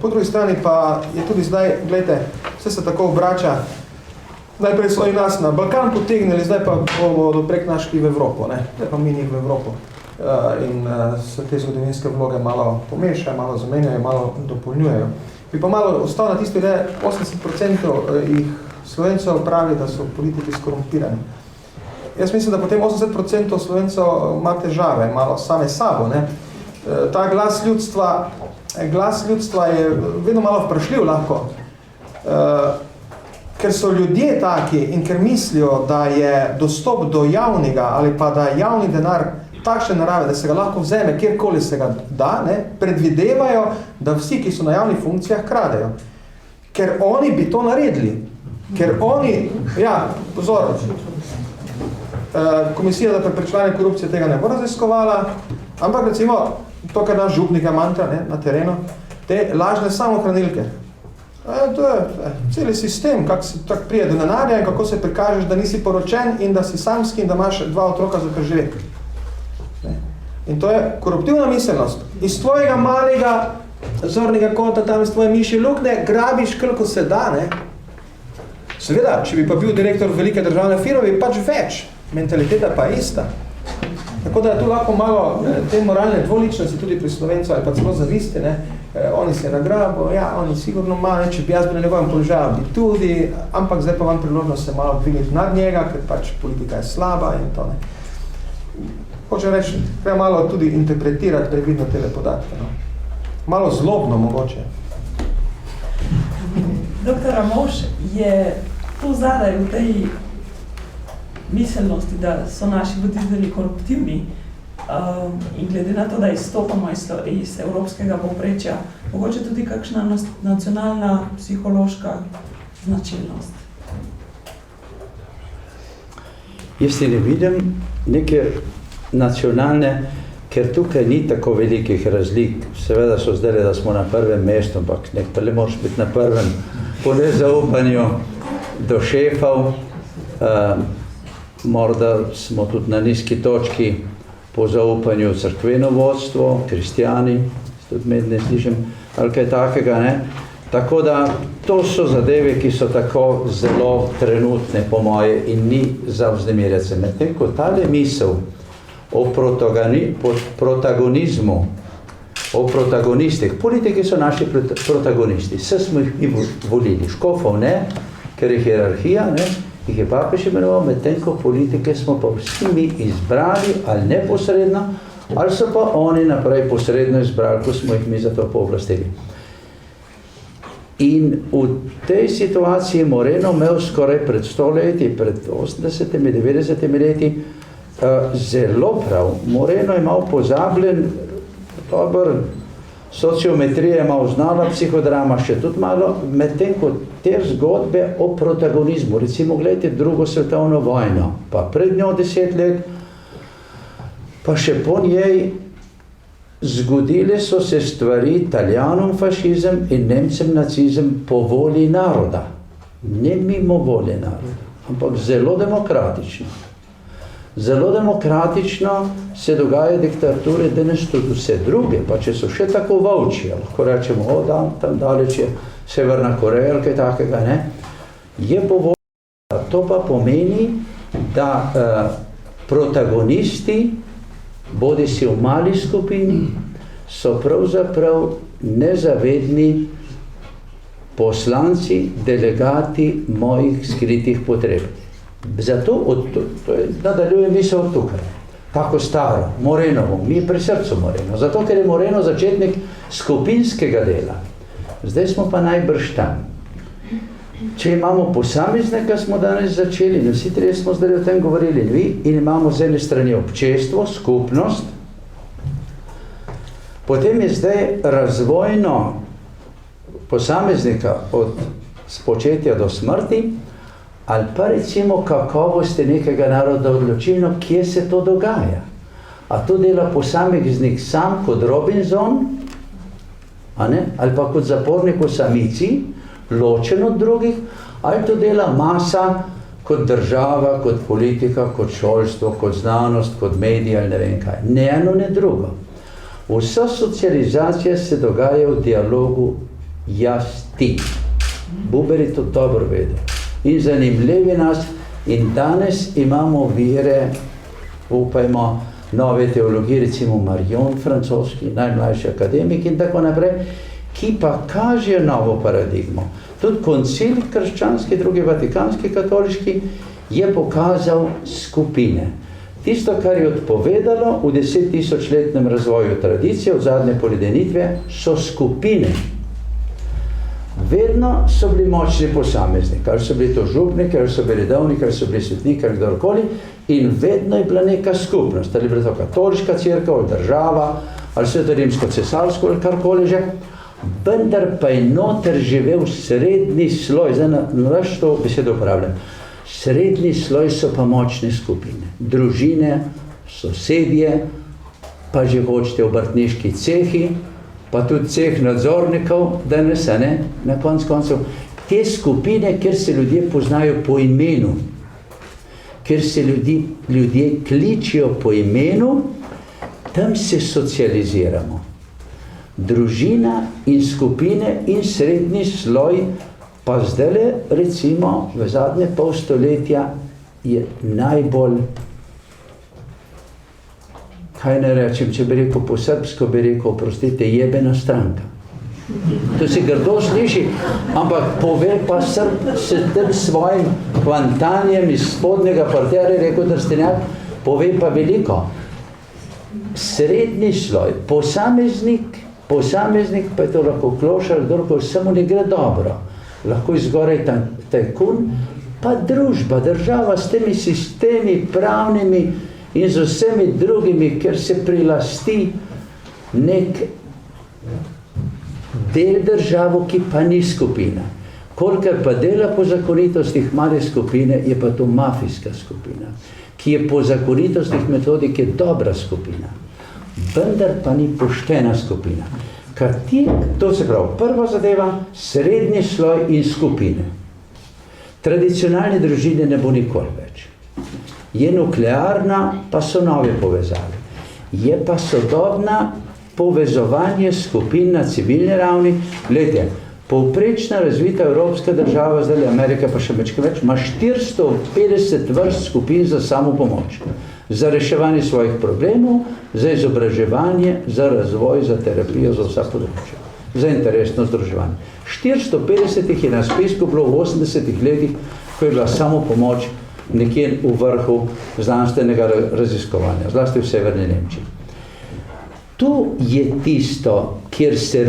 Po drugi strani pa je tudi zdaj, gledajte, vse se tako obrača, najprej so i nas na Balkan potegnili, zdaj pa bodo prek našli v Evropo, ne, zdaj pa mi njih v Evropo. In se te zgodovinske vloge malo pomešajo, malo zamenjajo, malo dopolnjujejo. Bi pa malo ostal na tisto ideje, 80% jih Slovencev pravi, da so politiki skorumpirani. Jaz mislim, da potem 80% Slovencev ima težave, malo same sabo, ne. Ta glas ljudstva je vedno malo vprašljiv lahko, ker so ljudje taki in ker mislijo, da je dostop do javnega ali pa da javni denar takšne narave, da se ga lahko vzeme, kjerkoli se ga da, ne, predvidevajo, da vsi, ki so na javnih funkcijah, kradejo. Ker oni bi to naredili. Ker oni, ja, pozor, Komisija za preprečevanje korupcije tega ne bo raziskovala, ampak recimo, to, kar naš župnik mantra, ne, na terenu, te lažne samohranilke. To je celi sistem, kako prije do denarja in kako se prikažeš, da nisi poročen in da si samski in da imaš 2 otroka za preživeti. In to je koruptivna miselnost. Iz tvojega malega zornega kota, tam iz tvoje mišje lukne, grabiš, koliko se da, ne? Seveda, če bi pa bil direktor velike državne firme, bi pač več. Mentaliteta pa je ista. Tako da je tu lahko malo te moralne dvoličnosti tudi pri Slovencu ali pa celo zavisti, ne? Oni se nagrabo, ja, oni sigurno malo, če bi jaz bil na njegovem položaju, bi tudi, ampak zdaj pa vam priložnost se malo dvigniti nad njega, ker pač politika je slaba in to, ne. Hoče reči, treba malo tudi interpretirati, da je vidno tele podatke. No? Malo zlobno mogoče. Doktor Ramovš, je tu zadaj v tej miselnosti, da so naši voditelji koruptivni in glede na to, da izstopamo iz evropskega povprečja, mogoče tudi kakšna nacionalna psihološka značilnost? Jaz si ne vidim neke nacionalne, ker tukaj ni tako velikih razlik. Seveda so zdaj, da smo na prvem mestu, ampak nekaj le moraš biti na prvem po nezaupanju do šefov. Morda smo tudi na nizki točki po zaupanju v crkveno vodstvo, kristjani, tudi med ne slišim, ali kaj takega, ne. Tako da to so zadeve, ki so tako zelo trenutne po moje in ni za vznemirjati se. Medtem ko tale misel o protagonizmu, o protagonistih. Politiki so naši protagonisti. Vse smo jih mi volili. Škofov ne, ker je hierarhija, ne, jih je papež imenoval, medtem ko politike smo pa vsi mi izbrali, ali neposredno, ali so pa oni naprej posredno izbrali, ko smo jih mi za to pooblastili. In v tej situaciji Moreno imel skoraj pred 100 leti, pred 80-mi, 90-mi leti, zelo prav. Moreno je imel pozabljen, dober, sociometrija je imel znala, psihodrama še tudi malo, medtem ko te zgodbe o protagonizmu, recimo gledajte drugo svetovno vojno, pa pred njo 10 let, pa še po njej, zgodile so se stvari Italijanom fašizem in Nemcem nacizem po volji naroda. Ne mimo volje naroda, ampak zelo demokratično. Zelo demokratično se dogaja diktature, danes tudi vse druge, pa če so še tako volčji, lahko rečemo, tam daleč je Severna Koreja ali kaj takega, ne, je po volji. To pa pomeni, da protagonisti, bodi si v mali skupini, so pravzaprav nezavedni poslanci, delegati mojih skritih potreb. Zato nadaljujem misel od tukaj. Tako staro, Morenovo, mi je pri srcu Moreno. Zato, ker je Moreno začetnik skupinskega dela. Zdaj smo pa najbrž tam. Če imamo posameznika, smo danes začeli, in vsi trije smo zdaj o tem govorili, in imamo z ene strani občestvo, skupnost, potem je zdaj razvojno posameznika od spočetja do smrti, ali pa recimo kakovosti nekega naroda odločilno, kje se to dogaja. A to dela posameznik sam kot Robinson, ali pa kot zapornik v samici, ločen od drugih, ali to dela masa kot država, kot politika, kot šolstvo, kot znanost, kot mediji ali ne vem kaj. Ne eno, ne drugo. Vsa socializacija se dogaja v dialogu jaz-ti. Buber je to dobro vedel. In zanimljivi nas, in danes imamo vire, upajmo, nove teologije, recimo Marion, francoski, najmlajši akademik in tako naprej, ki pa kažejo novo paradigmo. Tudi koncil krščanski, drugi vatikanski, katoliški, je pokazal skupine. Tisto, kar je odpovedalo v 10 000-letnem razvoju tradicije, od zadnje poledenitve, so skupine. Vedno so bili močni posamezniki, ali so bili to župniki, ali so bili redovniki, ali so bili svetniki, ali kdorkoli, in vedno je bila neka skupnost, ali je bila to katoliška cerkev, ali država, ali svetorimsko cesarsko, ali karkoli že, vendar pa je noter živel srednji sloj, zdaj na to besedo uporabljam. Srednji sloj so pa močne skupine, družine, sosedje, pa že hočete obrtniški cehi, pa tudi ceh nadzornikov, danes, na koncu. Te skupine, kjer se ljudje poznajo po imenu, kjer se ljudje kličijo po imenu, tam se socializiramo. Družina in skupine in srednji sloj, pa zdaj, recimo, v zadnje pol stoletja je najbolj, kaj ne rečem, če bi rekel po srbsko, bi rekel, oprostite, jebena stranka. To se grdo sliši, ampak pove pa Srb s tem svojim kvantanjem iz spodnega parterja, rekel Trstenjak, pove pa veliko. Srednji sloj, posameznik pa je to lahko klošar, kdorkoli, samo ne gre dobro. Lahko izgoraj tajkun, pa družba, država s temi sistemi pravnimi in z vsemi drugimi, ker se prilasti nek del državo, ki pa ni skupina. Kolikor pa dela po zakonitostih male skupine, je pa to mafijska skupina, ki je po zakonitostih metodike dobra skupina, vendar pa ni poštena skupina. To se pravi, prva zadeva, srednji sloj in skupine. Tradicionalne družine ne bo nikoli več. Je nuklearna, pa so nove povezave. Je pa sodobna povezovanje skupin na civilni ravni. Glejte, Povprečna razvita evropska država, zdaj Amerika pa še več, ima 450 vrst skupin za samopomoč, za reševanje svojih problemov, za izobraževanje, za razvoj, za terapijo, za vsa področja, za interesno združevanje. 450 jih je na spisku bilo v 80 letih, ko je bila samopomoč nekje v vrhu znanstvenega raziskovanja, zlasti v severni Nemčiji. To je tisto, kjer se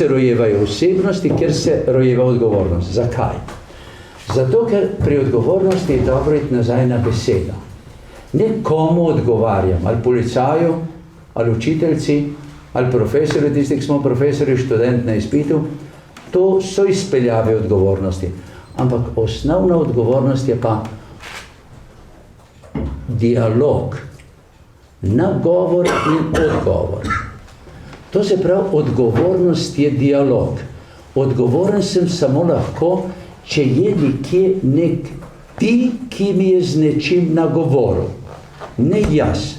rojevajo osebnosti, kjer se rojeva odgovornost. Zakaj? Zato, ker pri odgovornosti je dobro iti nazaj na besedo. Ne komu odgovarjam, ali policaju, ali učiteljci, ali profesorju, tisti, ki smo profesori, študent na izpitu, to so izpeljave odgovornosti. Ampak osnovna odgovornost je pa dialog, nagovor in odgovor. To se pravi, odgovornost je dialog. Odgovoren sem samo lahko, če je nekje nek ti, ki mi je z nečim nagovoril. Ne jaz.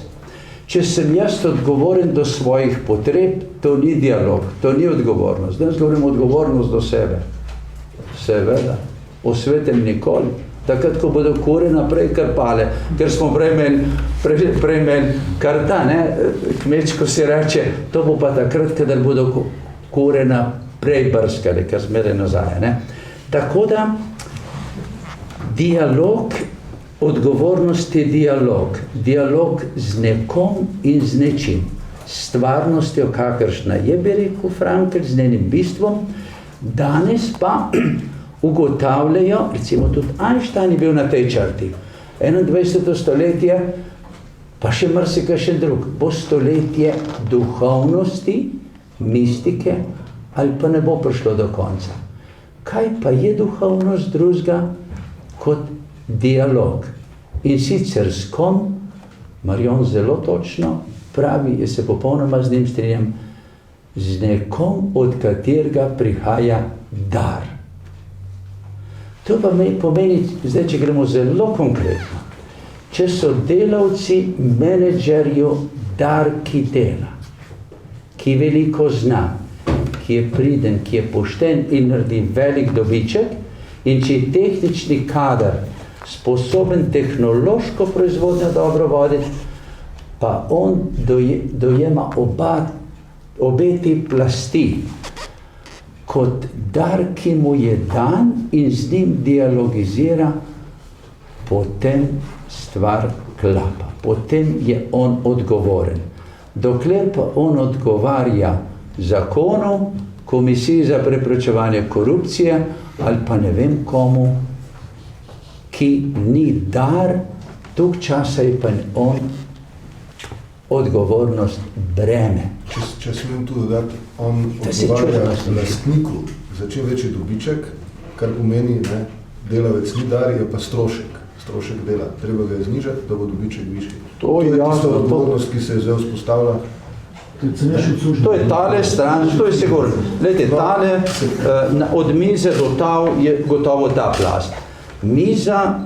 Če sem jaz odgovoren do svojih potreb, to ni dialog, to ni odgovornost. Danes govorim odgovornost do sebe. Seveda, o svetem nikoli. Takrat, ko bodo kure naprej krpale, ker smo prej imeli karta, kmečko si reče, to bo pa takrat, kadar bodo kure naprej brskali, kar zmeraj nazaj. Tako da, dialog, odgovornost je dialog z nekom in z nečim, stvarnostjo, kakršna je, bi rekel Frankl, z njenim bistvom, danes pa ugotavljajo, recimo tudi Einstein je bil na tej črti, 21. stoletje, pa še marsikaj drug, bo stoletje duhovnosti, mistike, ali pa ne bo prišlo do konca. Kaj pa je duhovnost drugega kot dialog? In sicer s kom, Marion zelo točno pravi, jaz se popolnoma z njim strinjam, z nekom, od katerega prihaja dar. To pa pomeni, zdaj, če gremo zelo konkretno, če so delavci menedžerju dar, ki dela, ki veliko zna, ki je priden, ki je pošten in naredi velik dobiček, in če je tehnični kader sposoben tehnološko proizvodnjo dobro voditi, pa on dojema obe ti plasti kot dar, ki mu je dan in z njim dialogizira, potem stvar klapa. Potem je on odgovoren. Dokler pa on odgovarja zakonu, komisiji za preprečevanje korupcije ali pa ne vem komu, ki ni dar, toliko časa je pa on odgovornost breme. Če smem tu dodati, on odgovarja lastniku za čim večji dobiček, kar pomeni, delavec ni dar, je pa strošek dela. Treba ga je znižati, da bo dobiček višji. To je tista odgovornost, ki se je zdaj vzpostavila. To je tale stran, to je sigurno. Glejte, tale od mize do tav je gotovo ta plast. Miza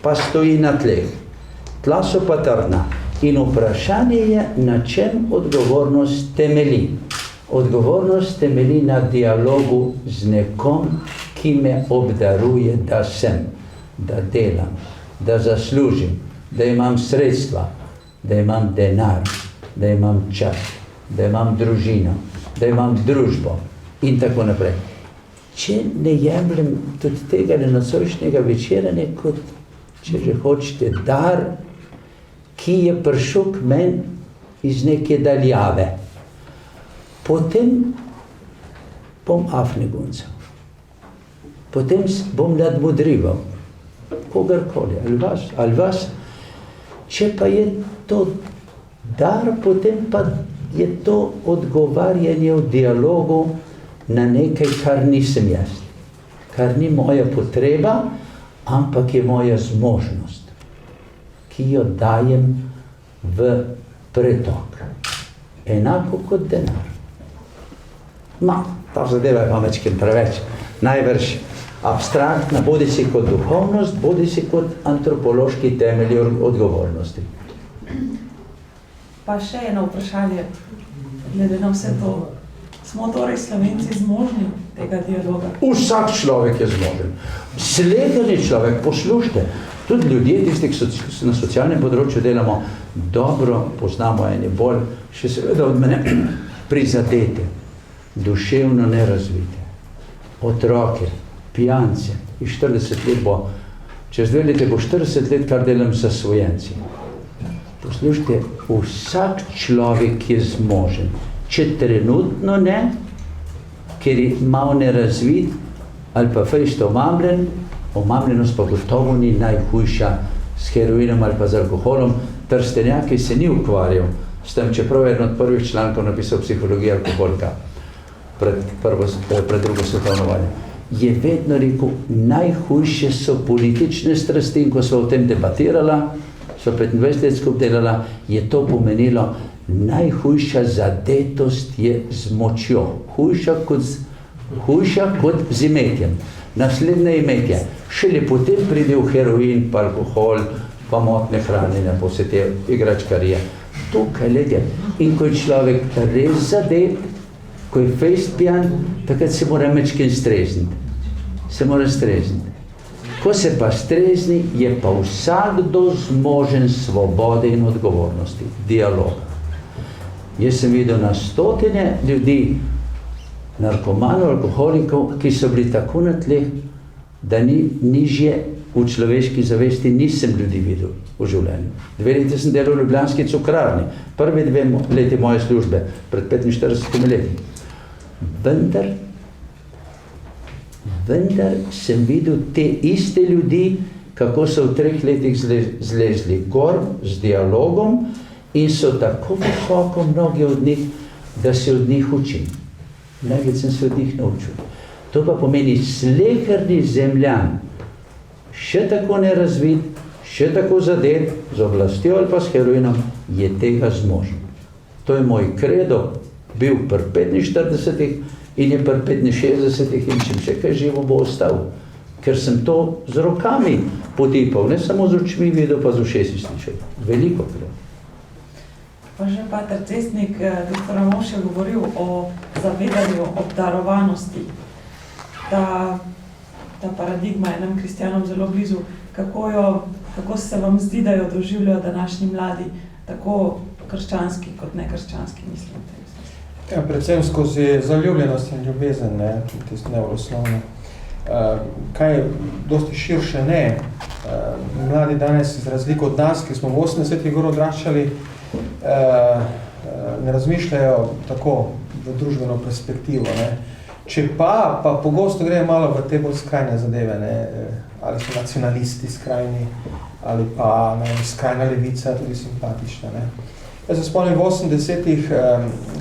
pa stoji na tleh. Tla so pa trdna. In vprašanje je, na čem odgovornost temelji. Odgovornost temelji na dialogu z nekom, ki me obdaruje, da sem, da delam, da zaslužim, da imam sredstva, da imam denar, da imam čas, da imam družino, da imam družbo in tako naprej. Če ne jemljem tudi tega nocojšnjega večera, kot, če že hočete, dar, ki je prišel k meni iz neke daljave, potem bom afneguncev. Potem bom nadmudrival kogarkoli, ali vas. Če pa je to dar, potem pa je to odgovarjanje v dialogu na nekaj, kar nisem jaz, kar ni moja potreba, ampak je moja zmožnost, ki jo dajem v pretok. Enako kot denar. Ta zadeva je pa večkrat preveč. Najbrž abstraktna, bodi si kot duhovnost, bodi si kot antropološki temelj odgovornosti. Pa še eno vprašanje, glede na vse to. Smo torej Slovenci zmožni tega dialoga? Vsak človek je zmožen. Sleherni človek, poslušajte, tudi ljudje, tisti, ki na socialnem področju delamo, dobro poznamo eni bolj, še seveda od mene prizadete, duševno nerazvite, otroke, pijance, iz 40 let bo, čez 2 leta bo 40 let, kar delam s svojenci. Poslušajte, vsak človek je zmožen, če trenutno ne, ker je malo nerazvit ali pa fejst omamljen, omamljenost pa gotovo ni najhujša s heroinom ali pa z alkoholom. Trstenjak, ki se ni ukvarjal s tem, čeprav je eden od prvih člankov napisal Psihologija alkoholika pred drugo svetovno vojno, je vedno rekel, najhujše so politične strasti, in ko so o tem debatirala, so 25 let skupaj delala, je to pomenilo, najhujša zadetost je z močjo, hujša kot z imetjem. Naslednje imetje, šele potem pride v heroin, pa alkohol, pa motne hranjenja, pa vse te igračkarije. Tukaj lede. In ko je človek res zadet, ko je fejst pijan, takrat se mora mečkin strezniti. Se mora strezniti. Ko se pa strezni, je pa vsakdo zmožen svobode in odgovornosti, dialoga. Jaz sem videl na stotine ljudi, narkomanov, alkoholikov, ki so bili tako na tleh, da nižje v človeški zavesti nisem ljudi videl v življenju. 2 leti sem delal v ljubljanski cukrarni, prvi 2 leti moje službe, pred 45 leti. Vendar sem videl te iste ljudi, kako so v 3 letih zlezli gor z dialogom in so tako visoko mnogi od njih, da se od njih učim. Največ sem se od njih naučil. To pa pomeni sleherni zemljan, še tako nerazvit, še tako zadet, z oblastjo ali pa s heroinom, je tega zmožen. To je moj kredo, bil pri 45 in je pri 65 in čim še kaj živo bo ostal. Ker sem to z rokami potipal, ne samo z očmi videl, pa z ušesi slišal. Veliko krat. Pa že pater Cestnik, dr. Ramovš je govoril o zavedanju obdarovanosti. Ta paradigma je nam kristjanom zelo blizu. Kako se vam zdi, da jo doživljajo današnji mladi, tako krščanski kot nekrščanski, mislim? Ja, predvsem skozi zaljubljenost in ljubezen, ne, tisto nevroslovno. Kaj je dosti širše, ne. Mladi danes, iz razliko od nas, ki smo v 80-ih gor odraščali, ne razmišljajo tako v družbeno perspektivo. Ne. Če pa pogosto gre malo v te bolj skrajne zadeve, ne, ali so nacionalisti skrajni, ali pa skrajna levica, tudi simpatična. Ne. Jaz se spomnim v 80-ih,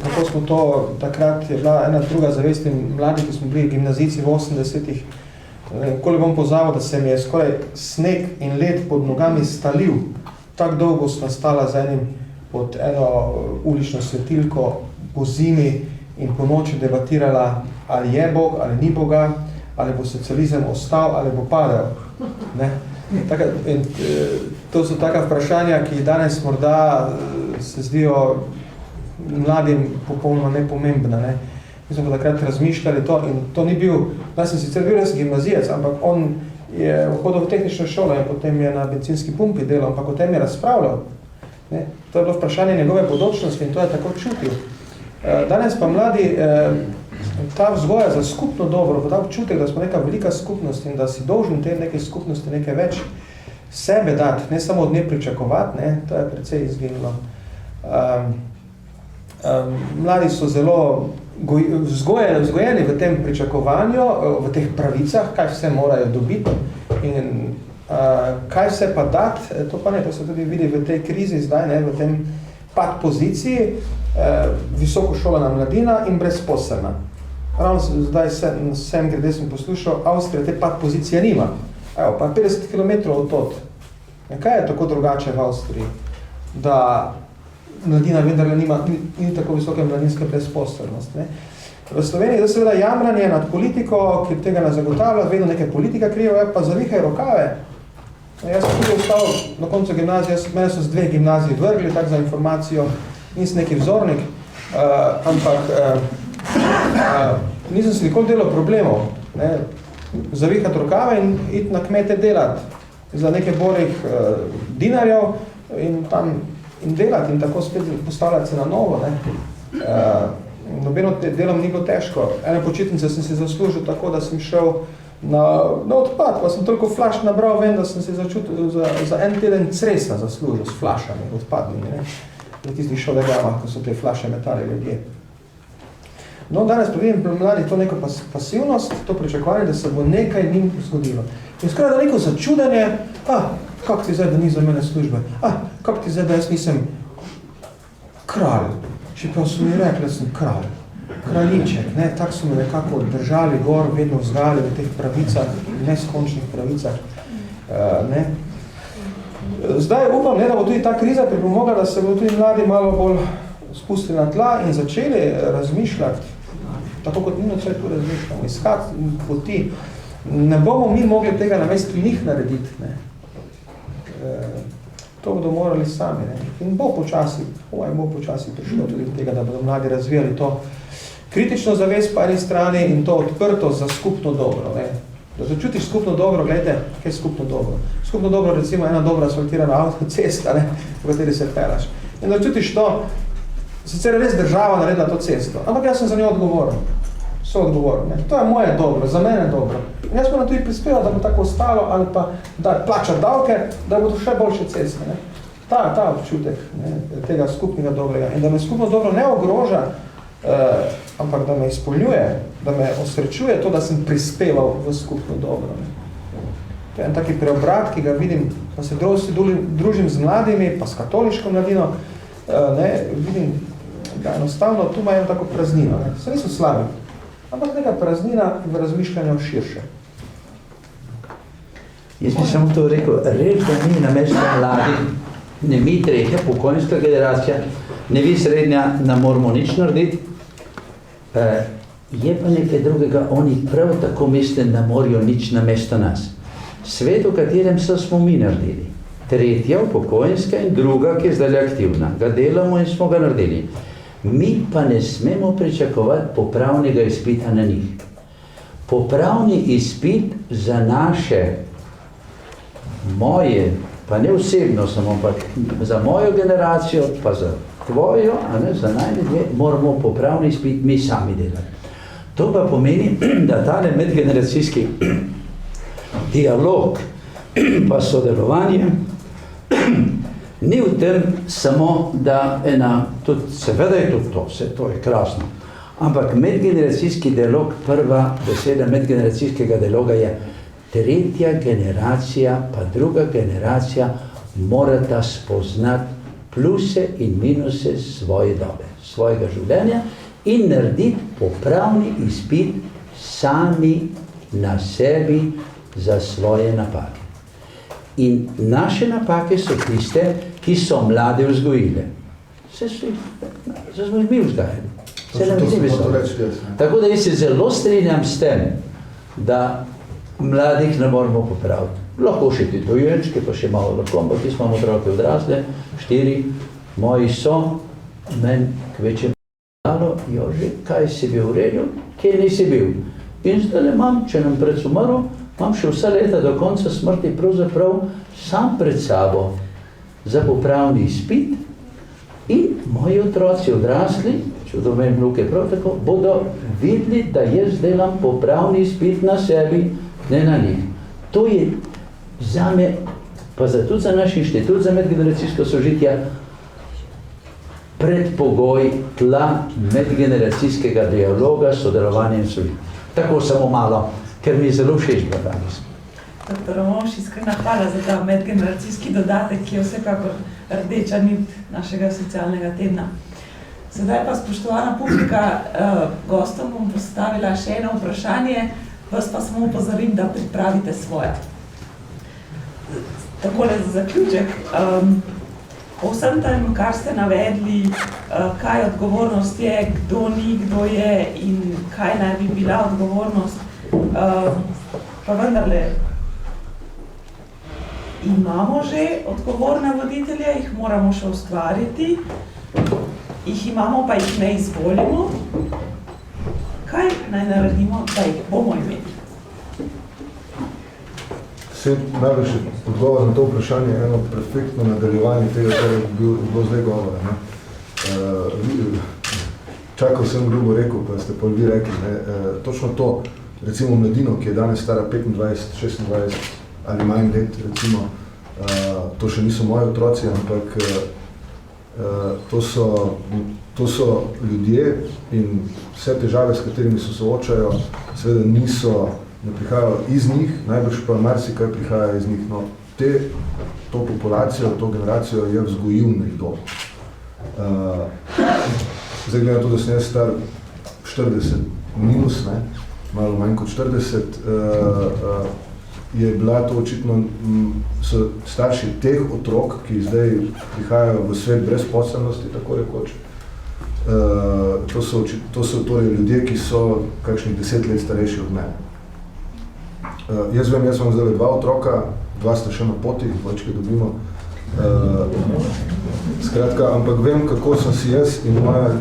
kako smo to, takrat je bila ena druga zavest in mladi, ki smo bili gimnazijci v 80-ih, koliko bom pozabil, da se mi je skoraj sneg in led pod nogami stalil. Tako dolgo sem stala z enim pod eno ulično svetilko po zimi in po noči debatirala, ali je Bog, ali ni Boga, ali bo socializem ostal, ali bo padel. Ne? To so taka vprašanja, ki danes morda se zdijo mladim popolnoma nepomembna. Ne? Mi smo pa takrat razmišljali to in to ni bil, jaz sem sicer bil res gimnazijec, ampak on je vhodil v tehnično šolo in potem je na bencinski pumpi delal, ampak o tem je razpravljal. Ne? To je bilo vprašanje njegove bodočnosti in to je tako čutil. Danes pa mladi ta vzgoja za skupno dobro, pa ta občutek, da smo neka velika skupnost in da si dolžen te neke skupnosti nekaj več sebe dati, ne samo od nje pričakovati, ne? To je precej izginilo. Mladi so zelo vzgojeni v tem pričakovanju, v teh pravicah, kaj vse morajo dobiti in kaj vse pa dati, to pa ne, to se tudi vidi v tej krizi zdaj, ne, v tem pad poziciji, visokošolana mladina in brezposelna. Ravno zdaj sem grede sem poslušal, Avstrija te pad pozicije nima. Evo, pa 50 km od tot. Kaj je tako drugače v Avstriji? Da mladina vendarle ni tako visoke mladinske brezposelnost. Ne? V Sloveniji je seveda jamranje nad politiko, ki tega ne zagotavlja, vedno neke politika krijo, pa zavihaj rokave. Jaz sem tudi ostal na koncu gimnazije, mene so z 2 gimnaziji vrgli, tak za informacijo, nisem neki vzornik, ampak nisem si nikoli delal problemov, ne, zavihati rokave in iti na kmete delati za nekaj borih dinarjev in tam in delati in tako spet postavljati se na novo. Ne. Nobeno delom ni bilo težko. Ene počitnice sem si zaslužil tako, da sem šel na odpad, pa sem toliko flaš nabral, vem, da sem si začutil za en teden cresa zaslužil s flašami, odpadnimi. Ne. Na tistih šolegramah, ko so te flaše metali ljudje. No, danes pa vidim pri mladih to neko pasivnost, to pričakovanje, da se bo nekaj njim zgodilo. In skoraj da neko začudenje, kako ti zdaj, da ni za mene službe, kako ti zdaj, da jaz nisem kralj, čeprav so mi rekli, da sem kralj, kraljiček, ne, tako so me nekako držali gor, vedno vzgajali v teh pravicah, neskončnih pravicah, ne. Zdaj upam, ne, da bo tudi ta kriza pripomogla, da se bo tudi mladi malo bolj spustili na tla in začeli razmišljati, tako kot mi nocoj tu razmišljamo, iskati poti. Ne bomo mi mogli tega namesto njih narediti. Ne. To bodo morali sami. Ne. In bo počasi prišlo tudi do tega, da bodo mladi razvijali to kritično zavest po eni strani in to odprto za skupno dobro. Ne. Da začutiš skupno dobro, gledajte, kaj je skupno dobro. Skupno dobro, recimo, ena dobra asfaltirana avtocesta, ne, v kateri se pelaš. In da čutiš to, sicer je res država naredila to cesto, ampak jaz sem za njo odgovoren. Soodgovoren. Ne. To je moje dobro, za mene dobro. In jaz moram tudi prispevati, da bo tako ostalo, ali pa da plačati davke, da bodo še boljše ceste. Ne. Ta občutek, ne, tega skupnega dobrega. In da me skupno dobro ne ogroža, ampak da me izpolnjuje, da me osrečuje to, da sem prispeval v skupno dobro. Ne. To je en taki preobrat, ki ga vidim, pa se družim z mladimi, pa s katoliško mladino, ne, vidim, da enostavno tu imajo tako praznino. Ne. Se niso slabi, ampak neka praznina v razmišljanju širše. Jaz bi samo to rekel, reč, da mi na mesto mladi, ne mi tretja, pokojninska generacija, ne vi srednja, ne moramo nič narediti, je pa nekaj drugega, oni prav tako mislim, da morajo nič na mesto nas. Svet, v katerem smo mi naredili. Tretja, pokojninska in druga, ki je zdaj aktivna. Ga delamo in smo ga naredili. Mi pa ne smemo pričakovati popravnega izpita na njih. Popravni izpit za naše, moje, pa ne osebno samo, ampak za mojo generacijo, pa za tvojo, a ne, za najne, moramo popravni izpit mi sami delati. To pa pomeni, da tale medgeneracijski dialog pa sodelovanje ni v tem samo, da tudi, seveda je tudi to, vse to je krasno, ampak medgeneracijski dialog, prva beseda medgeneracijskega dialoga je tretja generacija, pa druga generacija morata spoznati pluse in minuse svoje dobe, svojega življenja in narediti popravni izpit sami na sebi za svoje napake. In naše napake so tiste, ki so mlade vzgojile. Se smo jih mi vzgajali. Tako da jaz se zelo strinjam s tem, da mladih ne moramo popraviti. Lahko še ti dojenčke, pa še malo lahko, ampak ki smo otroke odrasle, 4, moji so, meni kvečem dalo, Jože, kaj si bil uredil, kje nisi bil. In zdaj imam, če nam pred umrl, imam še vse leta do konca smrti pravzaprav sam pred sabo za popravni izpit in moji otroci odrasli, če domem vnuke prav tako, bodo videli, da jaz delam popravni izpit na sebi, ne na njih. To je zame, pa tudi za naš inštitut za medgeneracijsko sožitje, predpogoj tla medgeneracijskega dialoga, sodelovanja in sožitja. Tako samo malo, ker mi je zelo všeč bilo danes. Doktor Romavš, iskrena hvala za ta medgeneracijski dodatek, ki je vsekakor rdeča nit našega socialnega tedna. Sedaj pa, spoštovana publika, gostom bom postavila še eno vprašanje, vas pa samo upozorim, da pripravite svoje. Takole za zaključek. Po vsem tem, kar ste navedli, kaj odgovornost je, kdo ni, kdo je in kaj naj bi bila odgovornost, pa vendarle imamo že odgovorne voditelje, jih moramo še ustvariti, jih imamo, pa jih ne izvolimo. naj naredimo, da jih bomo imeli? Najbrž odgovor na to vprašanje je eno perfektno nadaljevanje tega, kar je bilo zdaj govora. Čakal sem grubo rekel, pa ste pa vi rekli, točno to, recimo mladino, ki je danes stara 25, 26 ali manj let, recimo, to še niso moji otroci, ampak to so ljudje in vse težave, s katerimi se soočajo, seveda ne prihajajo iz njih, najbrž pa marsikaj prihaja iz njih. No, to populacijo, to generacijo je vzgojil nekdo. Zdaj gledam to, da sem jaz star 40 minus, malo manj kot 40, je bila to očitno, so starši teh otrok, ki zdaj prihajajo v svet brezposelnosti, tako rekoč. To so torej ljudje, ki so kakšnih 10 let starejši od mene. Jaz vem, jaz imam zdaj 2 otroka, 2 sta še na poti, dvojčke dobimo. Skratka, ampak vem, kako sem si jaz in moja,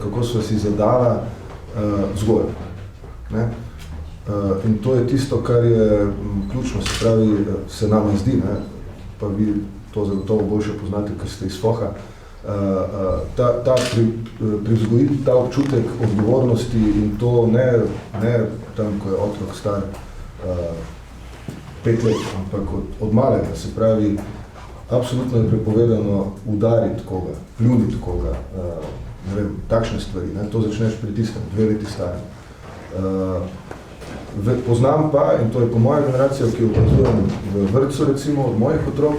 kako sem si zadala vzgojo. In to je tisto, kar je ključno, se pravi, se nama zdi, pa vi to zagotovo boljše poznate, ker ste iz FOH-a, pri vzgojiti ta občutek odgovornosti in to ne tam, ko je otrok star 5 let, ampak od malega, se pravi, absolutno je prepovedano udariti koga, pljuniti koga, ne vem, takšne stvari, to začneš pri tistem, 2 leti starem. Poznam pa, in to je po moja generacija, ki jo opazujem v vrtcu, recimo, od mojih otrok,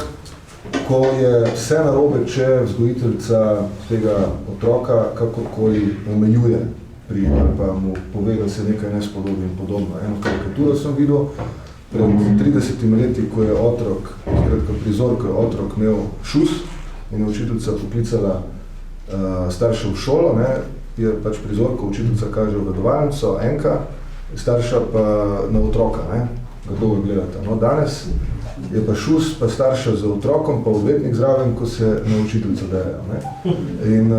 ko je vse narobe, če vzgojiteljica tega otroka kakorkoli omejuje ali pa mu pove, da se nekaj ne spodobi in podobno. Eno karikaturo sem videl pred 30 leti, ko je otrok, prizor, ko je otrok imel šus in je učiteljica poklicala starša v šolo, je pač prizor, ko učiteljica kaže v vedovalnico, enka, starša pa na otroka, kako ga gledate. No, danes je pa šus, pa starša za otrokom, pa odvetnik zraven, ko se na učiteljica derejo. In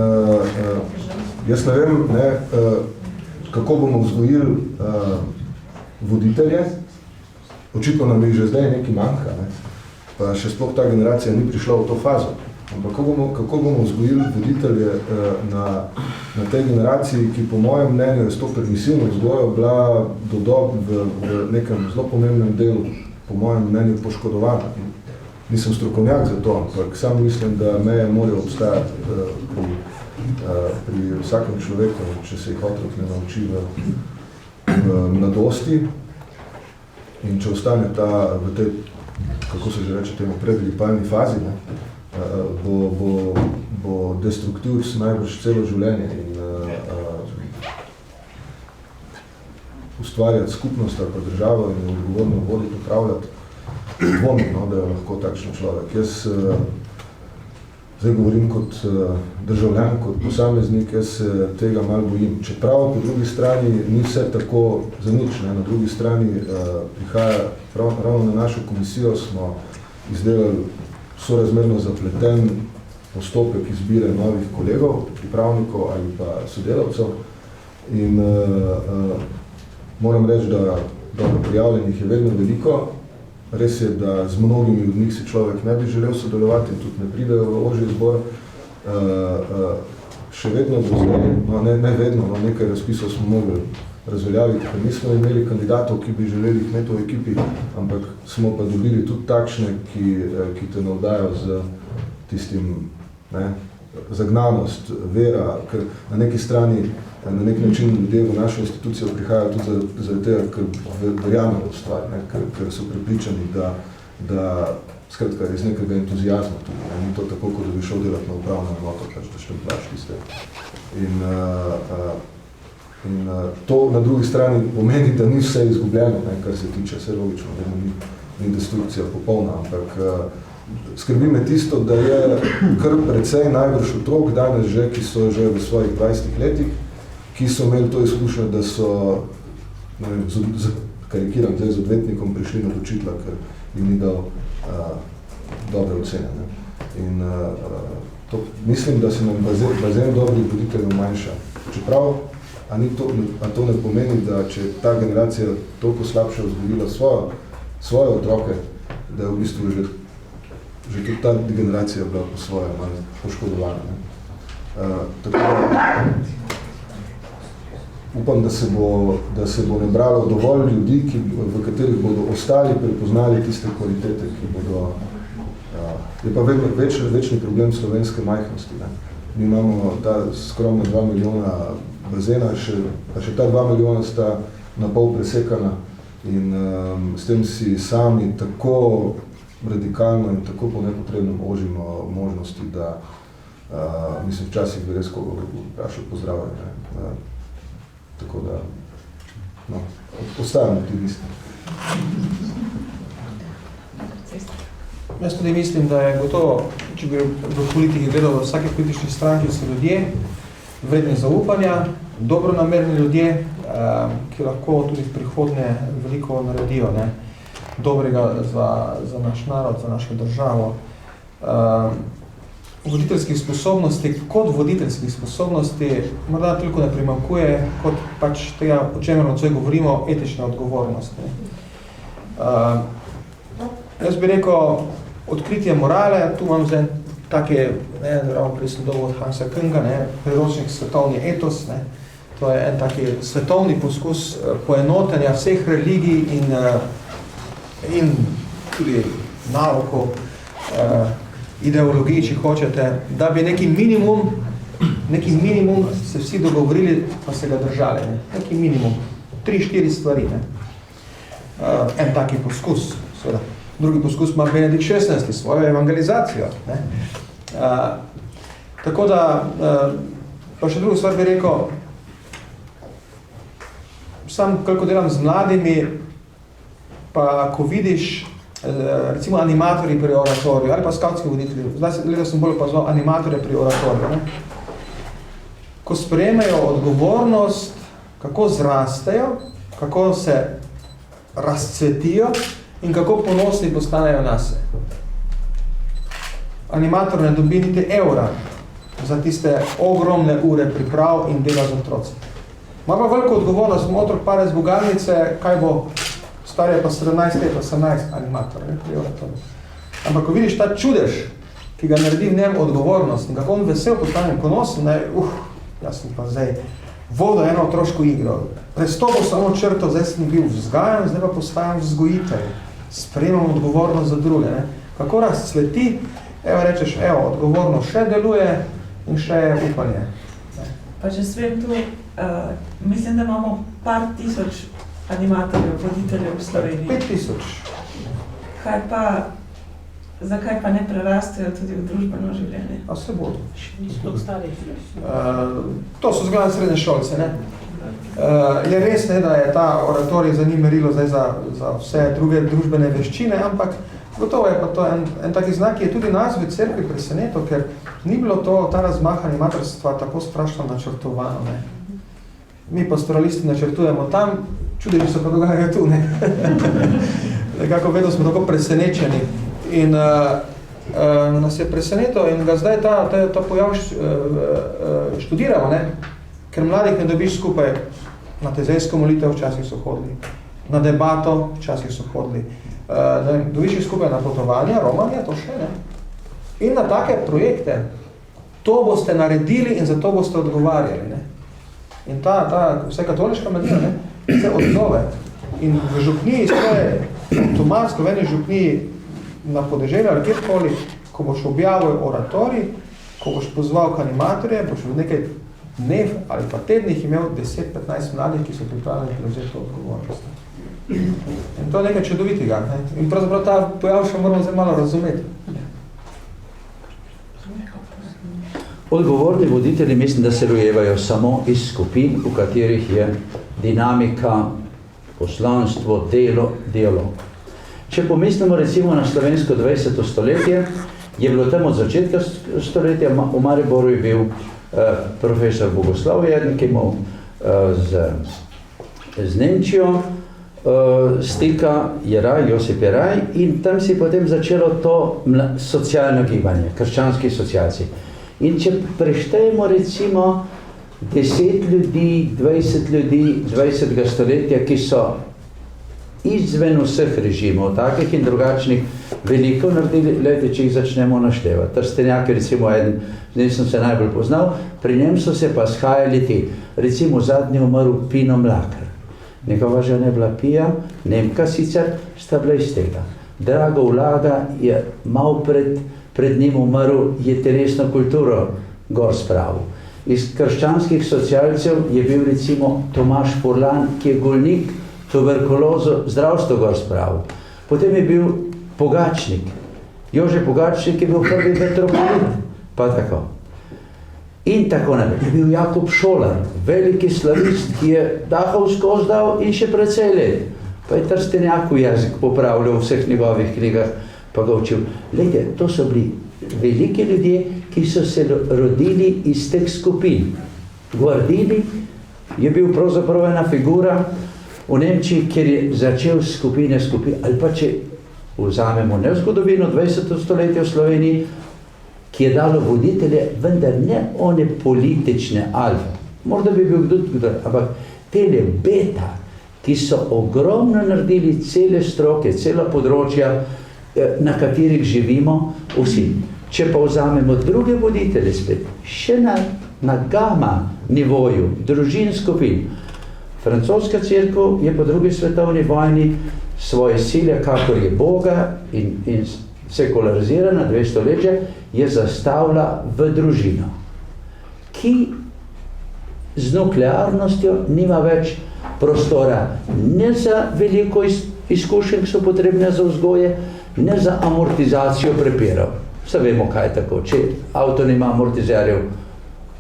jaz ne vem, kako bomo vzgojili voditelje, očitno nam jih že zdaj nekaj manjka, pa še sploh ta generacija ni prišla v to fazo. Ampak kako bomo vzgojili voditelje na tej generaciji, ki po mojem mnenju je s to permisivno vzgojo bila do dob v nekem zelo pomembnem delu, po mojem mnenju, poškodovana. Nisem strokovnjak za to, ampak sam mislim, da meje morajo obstajati pri vsakem človeku, če se jih otrok ne nauči v mladosti. In če ostane v tej, kako se že reče temu, predgripalni fazi, bo destruktiv najbrž celo življenje in ustvarjati skupnost ali pa državo in odgovorno voditi, upravljati, dvomim, da je lahko takšen človek. Jaz zdaj govorim kot državljan, kot posameznik, jaz se tega malo bojim. Čeprav po drugi strani ni vse tako za nič, na drugi strani prihaja, ravno na našo komisijo smo izdelali sorazmerno zapleten postopek izbire novih kolegov, pripravnikov ali pa sodelavcev in moram reči, da prijavljenih je vedno veliko. Res je, da z mnogimi od njih si človek ne bi želel sodelovati in tudi ne pridejo v ožji zbor. Še vedno do zdaj, ne vedno, nekaj razpisov smo mogli razveljaviti, ker nismo imeli kandidatov, ki bi želeli imeti v ekipi, ampak smo pa dobili tudi takšne, ki te navdajo z tistim, zagnanost, vera, ker na neki strani, na nek način ljudje v našo institucijo prihajajo tudi zaradi tega, ker verjamejo v stvar, ker so prepričani, da skratka, iz nekega entuzijazma tudi. Ni to tako, kot da bi šel delati na upravno enoto, da štemplaš tiste. In to na drugi strani pomeni, da ni vse izgubljeno, kar se tiče, vse logično, da ni destrukcija popolna, ampak skrbi me tisto, da je kar precej najbrž otrok danes že, ki so že v svojih 20 letih, ki so imeli to izkušnjo, da so, karikiram, zdaj z odvetnikom prišli na učitla, ker jim ni dal dobre ocene. In mislim, da se nam bazen dobrih voditeljev manjša. Čeprav A to ne pomeni, da če ta generacija toliko slabše vzgojila svoje otroke, da je v bistvu že tudi ta generacija bila po svoje malo poškodovana. Tako da upam, da se bo nabralo dovolj ljudi, v katerih bodo ostali prepoznali tiste kvalitete, ki bodo... Je pa večni problem slovenske majhnosti. Ne? Mi imamo ta skromna 2 milijona bazena, pa še ta 2 milijona sta na pol presekana in s tem si sami tako radikalno in tako po nepotrebnem ožimo možnosti, da mislim, včasih bi res koga vprašal pozdravljaj. Tako da, no, ostajam optimist. Jaz tudi mislim, da je gotovo, če bi v politiki gledal, v vsake politični stranki so ljudje, vredni zaupanja, dobronamerni ljudje, ki lahko tudi v prihodnje veliko naredijo, ne, dobrega za naš narod, za našo državo. Voditeljskih sposobnosti, kot voditeljskih sposobnosti, morda toliko ne primanjkuje, kot pač tega, o čemer nocoj govorimo, etična odgovornost. Jaz bi rekel, odkritje morale, tu imam zdaj take, ravno prej sem dolgo od Hansa Künga, priročnik svetovni etos, to je en taki svetovni poskus poenotenja vseh religij in tudi naukov, ideologij, če hočete, da bi neki minimum se vsi dogovorili, pa se ga držali. Neki minimum, 3-4 stvari. En taki poskus, seveda. Drugi poskus ima Benedikt XVI, svojo evangelizacijo. Tako da, pa še drugo stvar bi rekel, sam, koliko delam z mladimi, pa ko vidiš, recimo animatorji pri oratoriju, ali pa skavtski voditelji, zdaj sem bolj opazoval animatorje pri oratoriju, ko sprejmejo odgovornost, kako zrastejo, kako se razcvetijo, in kako ponosni postanejo nase. Animator ne dobi niti evra za tiste ogromne ure priprav in dela z otroci. Ima pa veliko odgovornost, otrok pare z Bogalnice, kaj bo, star je pa 17 let, 18 animator, ampak ko vidiš ta čudež, ki ga naredi v njem odgovornost in kako on vesel postane ponosen, jaz sem pa zdaj vodil eno otroško igro, prestopil samo črto, zdaj sem bil vzgajan, zdaj pa postajam vzgojitelj. Sprejemam odgovornost za druge. Kako razcveti, rečeš, odgovornost še deluje in še je upanje. Pa če svem tu, mislim, da imamo par tisoč animatorjev, voditeljev v Sloveniji. 5000. Zakaj pa ne prerastejo tudi v družbeno življenje? A se bodo. To so zgledane srednje šolce, ne? Je res, da je ta oratorij za njih merilo zdaj za vse druge družbene veščine, ampak gotovo je pa to en taki znak, ki je tudi nas v cerkvi presenetil, ker ni bilo ta razmah animatorstva tako strašno načrtovano. Ne? Mi pastoralisti načrtujemo tam, čudeži se pa dogajajo tu. Ne? Nekako vedno smo tako presenečeni. In nas je presenetil in ga zdaj ta pojav študiramo, ne? Ker mladih ne dobiš skupaj na tezejsko molitev, včasih so hodili, na debato, včasih so hodili, dobiš jih skupaj na potovanja, romanja, to še, ne? In na take projekte, to boste naredili in za to boste odgovarjali, ne? In ta vse katoliška mladina, ne, se odzove. In v župniji svoje avtomatsko, v eni župniji na podeželju ali kjerkoli, ko boš objavil oratorij, ko boš pozval k animatorje, boš v nekaj dnev ali pa tednih imel 10-15 mladih, ki so pripravljeni prevzeti odgovornost. In to je nekaj čudovitega. Ne? In pravzaprav ta pojav še moramo zdaj malo razumeti. Odgovorni voditelji mislim, da se rojevajo samo iz skupin, v katerih je dinamika, poslanstvo, delo, dialog. Če pomislimo recimo na slovensko 20. stoletje, je bilo tam od začetka stoletja, v Mariboru je bil profesor Bogoslav Jeden, ki imel z Nemčijo stika Josip Jeraj in tam si potem začelo to socialno gibanje, krščanski socialci. In če preštejemo recimo 10 ljudi, 20 ljudi 20. stoletja, ki so izven vseh režimov, takih in drugačnih, veliko naredili, lejte, če jih začnemo naštevati. Trstenjak je recimo eden, z njim sem se najbolj poznal, pri njem so se pa shajali ti. Recimo zadnji umrl Pino Mlakar. Njegova žena je bila Pija, Nemka sicer, sta bila iz tega. Drago Vlaga je malo pred njim umrl, je telesno kulturo gor spravil. Iz krščanskih socialcev je bil recimo Tomaž Furlan, ki je golnik, tuberkulozo, zdravstvo gor spravil. Potem je bil Pogačnik. Jože Pogačnik je bil prvi metropolit, pa tako. In tako naprej. Je bil Jakob Šolar, veliki slavist, ki je Dahovsko dal in še precej let. Pa je Trstenjaku jezik popravljal v vseh njegovih knjigah, pa ga učil. Glejte, to so bili veliki ljudje, ki so se rodili iz teh skupin. Guardini je bil pravzaprav ena figura v Nemčiji, kjer je začel skupine, ali pa če vzamemo ne zgodovino 20. stoletja v Sloveniji, ki je dalo voditelje, vendar ne one politične alfe. Morda bi bil kdo, ampak tele beta, ki so ogromno naredili cele stroke, cela področja, na katerih živimo vsi. Če pa vzamemo druge voditelje spet, še na gama nivoju, družin skupin. Francoska cerkev je po drugi svetovni vojni svoje sile, kakor je Boga in sekularizirana 2 stoletja, je zastavila v družino, ki z nuklearnostjo nima več prostora ne za veliko izkušenj, ki so potrebne za vzgoje, ne za amortizacijo prepirov. Vse vemo, kaj je tako. Če avto nima amortizerjev,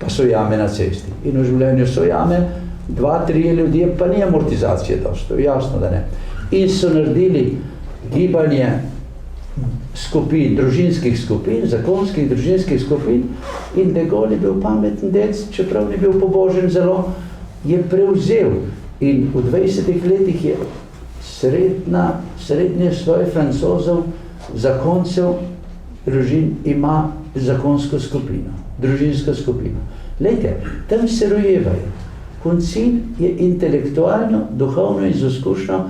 pa so jame na cesti. In v življenju so jame, 2-3 ljudje, pa ni amortizacije dosto, jasno, da ne. In so naredili gibanje skupin, družinskih skupin, zakonskih družinskih skupin, in De Gaulle je bil pameten dec, čeprav ni bil pobožen zelo, je prevzel. In v 20 letih je srednje svoje Francozov, zakoncev, družin ima zakonsko skupino, družinsko skupino. Lejte, tam se rojevajo. Koncil je intelektualno, duhovno in izkušnjo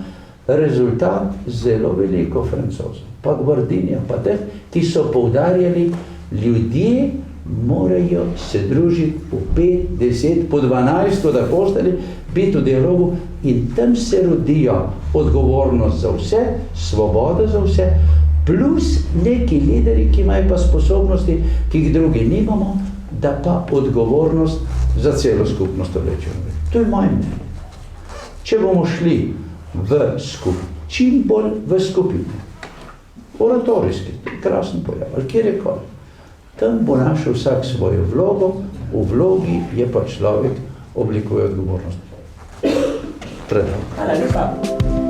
rezultat zelo veliko Francozov, pa Guardinija, pa teh, ki so poudarjali, ljudje morajo se družiti po 5, 10, po 12 od apostoli, biti v dialogu, in tam se rodijo odgovornost za vse, svoboda za vse, plus neki lideri, ki imajo pa sposobnosti, ki jih drugi nimamo, da pa odgovornost za celo skupnost vlečejo. To je moje mnenje. Če bomo šli čim bolj v skupine, oratorijski, krasen pojav, ali kjer je koli, tam bo našel vsak svojo vlogo, v vlogi je pa človek oblikuje odgovornost. Predal. Hvala lepa.